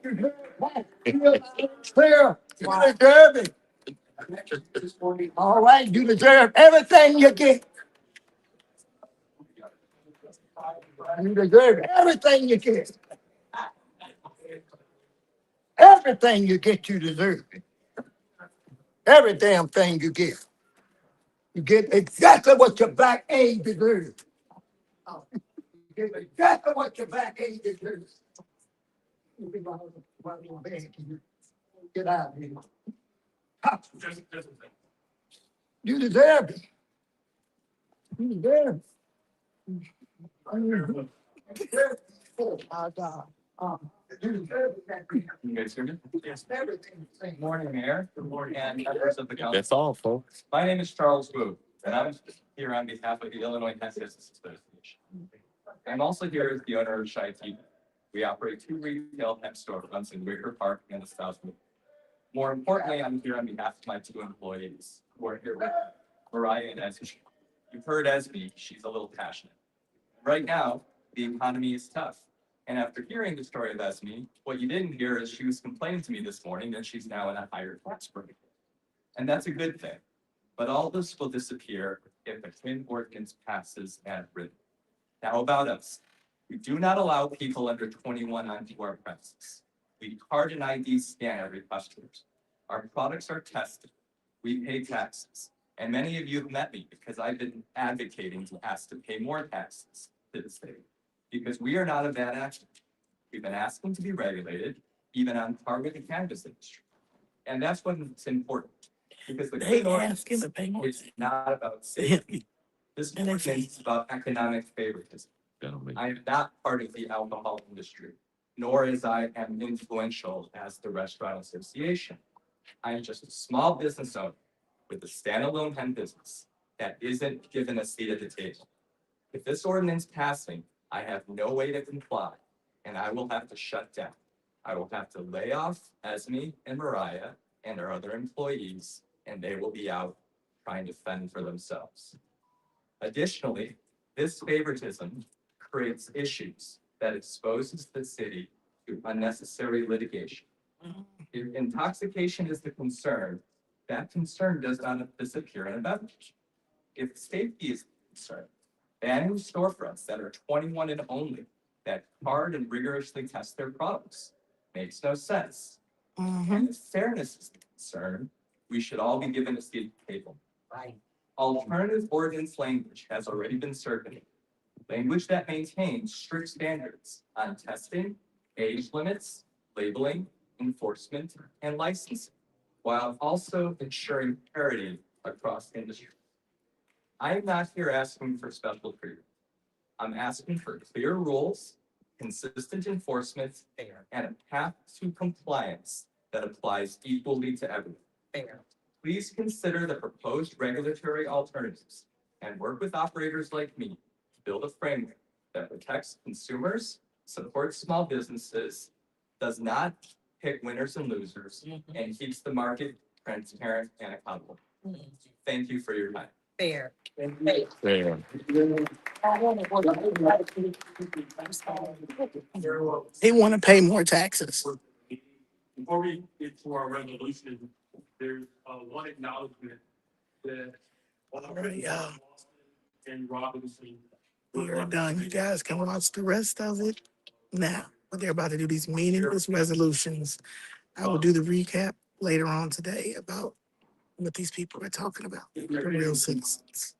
G: You deserve that. You're clear. You deserve it. All right, you deserve everything you get. You deserve everything you get. Everything you get, you deserve it. Every damn thing you get. You get exactly what your black aid deserves. You get exactly what your black aid deserves. Get out of here. You deserve it. You deserve it. Oh, my God. You deserve it.
P: You guys hear me?
G: Yes. Everything.
P: Good morning, Mayor. Good morning, and members of the council.
N: That's all, folks.
P: My name is Charles Wu, and I'm here on behalf of the Illinois Hemp Business Association. I'm also here as the owner of Shy Tea. We operate 2 retail hemp storefronts in Wicker Park and the South Loop. More importantly, I'm here on behalf of my 2 employees who are here with me, Mariah and Esme. You've heard Esme, she's a little passionate. Right now, the economy is tough. And after hearing the story of Esme, what you didn't hear is she was complaining to me this morning that she's now in a higher tax bracket. And that's a good thing. But all this will disappear if the twin ordinance passes as written. Now about us. We do not allow people under 21 onto our premises. We card and ID scan every customer. Our products are tested. We pay taxes. And many of you have met me because I've been advocating to ask to pay more taxes to the state. Because we are not a bad actor. We've been asking to be regulated, even on par with the cannabis industry. And that's what's important. Because the
B: They
P: good
B: asking
P: ordinance
B: to pay more.
P: is not about safety. This ordinance is about economic favoritism. I am not part of the alcohol industry, nor as I am influential as the restaurant association. I am just a small business owner with a standalone hemp business that isn't given a seat at the table. If this ordinance passing, I have no way to comply, and I will have to shut down. I will have to lay off Esme and Mariah and our other employees, and they will be out trying to fend for themselves. Additionally, this favoritism creates issues that exposes the city to unnecessary litigation. If intoxication is the concern, that concern does not disappear in a beverage. If safety is the concern, banning storefronts that are 21 and only, that card and rigorously test their products, makes no sense. And if fairness is the concern, we should all be given a seat at the table.
F: Right.
P: Alternative ordinance language has already been circulated. Language that maintains strict standards on testing, age limits, labeling, enforcement, and licensing, while also ensuring parity across industry. I am not here asking for special treatment. I'm asking for clear rules, consistent enforcement, and a path to compliance that applies equally to everyone. Please consider the proposed regulatory alternatives and work with operators like me to build a framework that protects consumers, supports small businesses, does not pick winners and losers, and keeps the market transparent and accountable. Thank you for your time.
F: Fair.
N: Fair.
B: They want to pay more taxes.
I: Before we get to our resolution, there's one acknowledgement that.
B: All right, y'all.
I: And Robinson.
B: We are done. You guys can watch the rest of it now. but they're about to do these meaningless resolutions. I will do the recap later on today about what these people are talking about, the real citizens.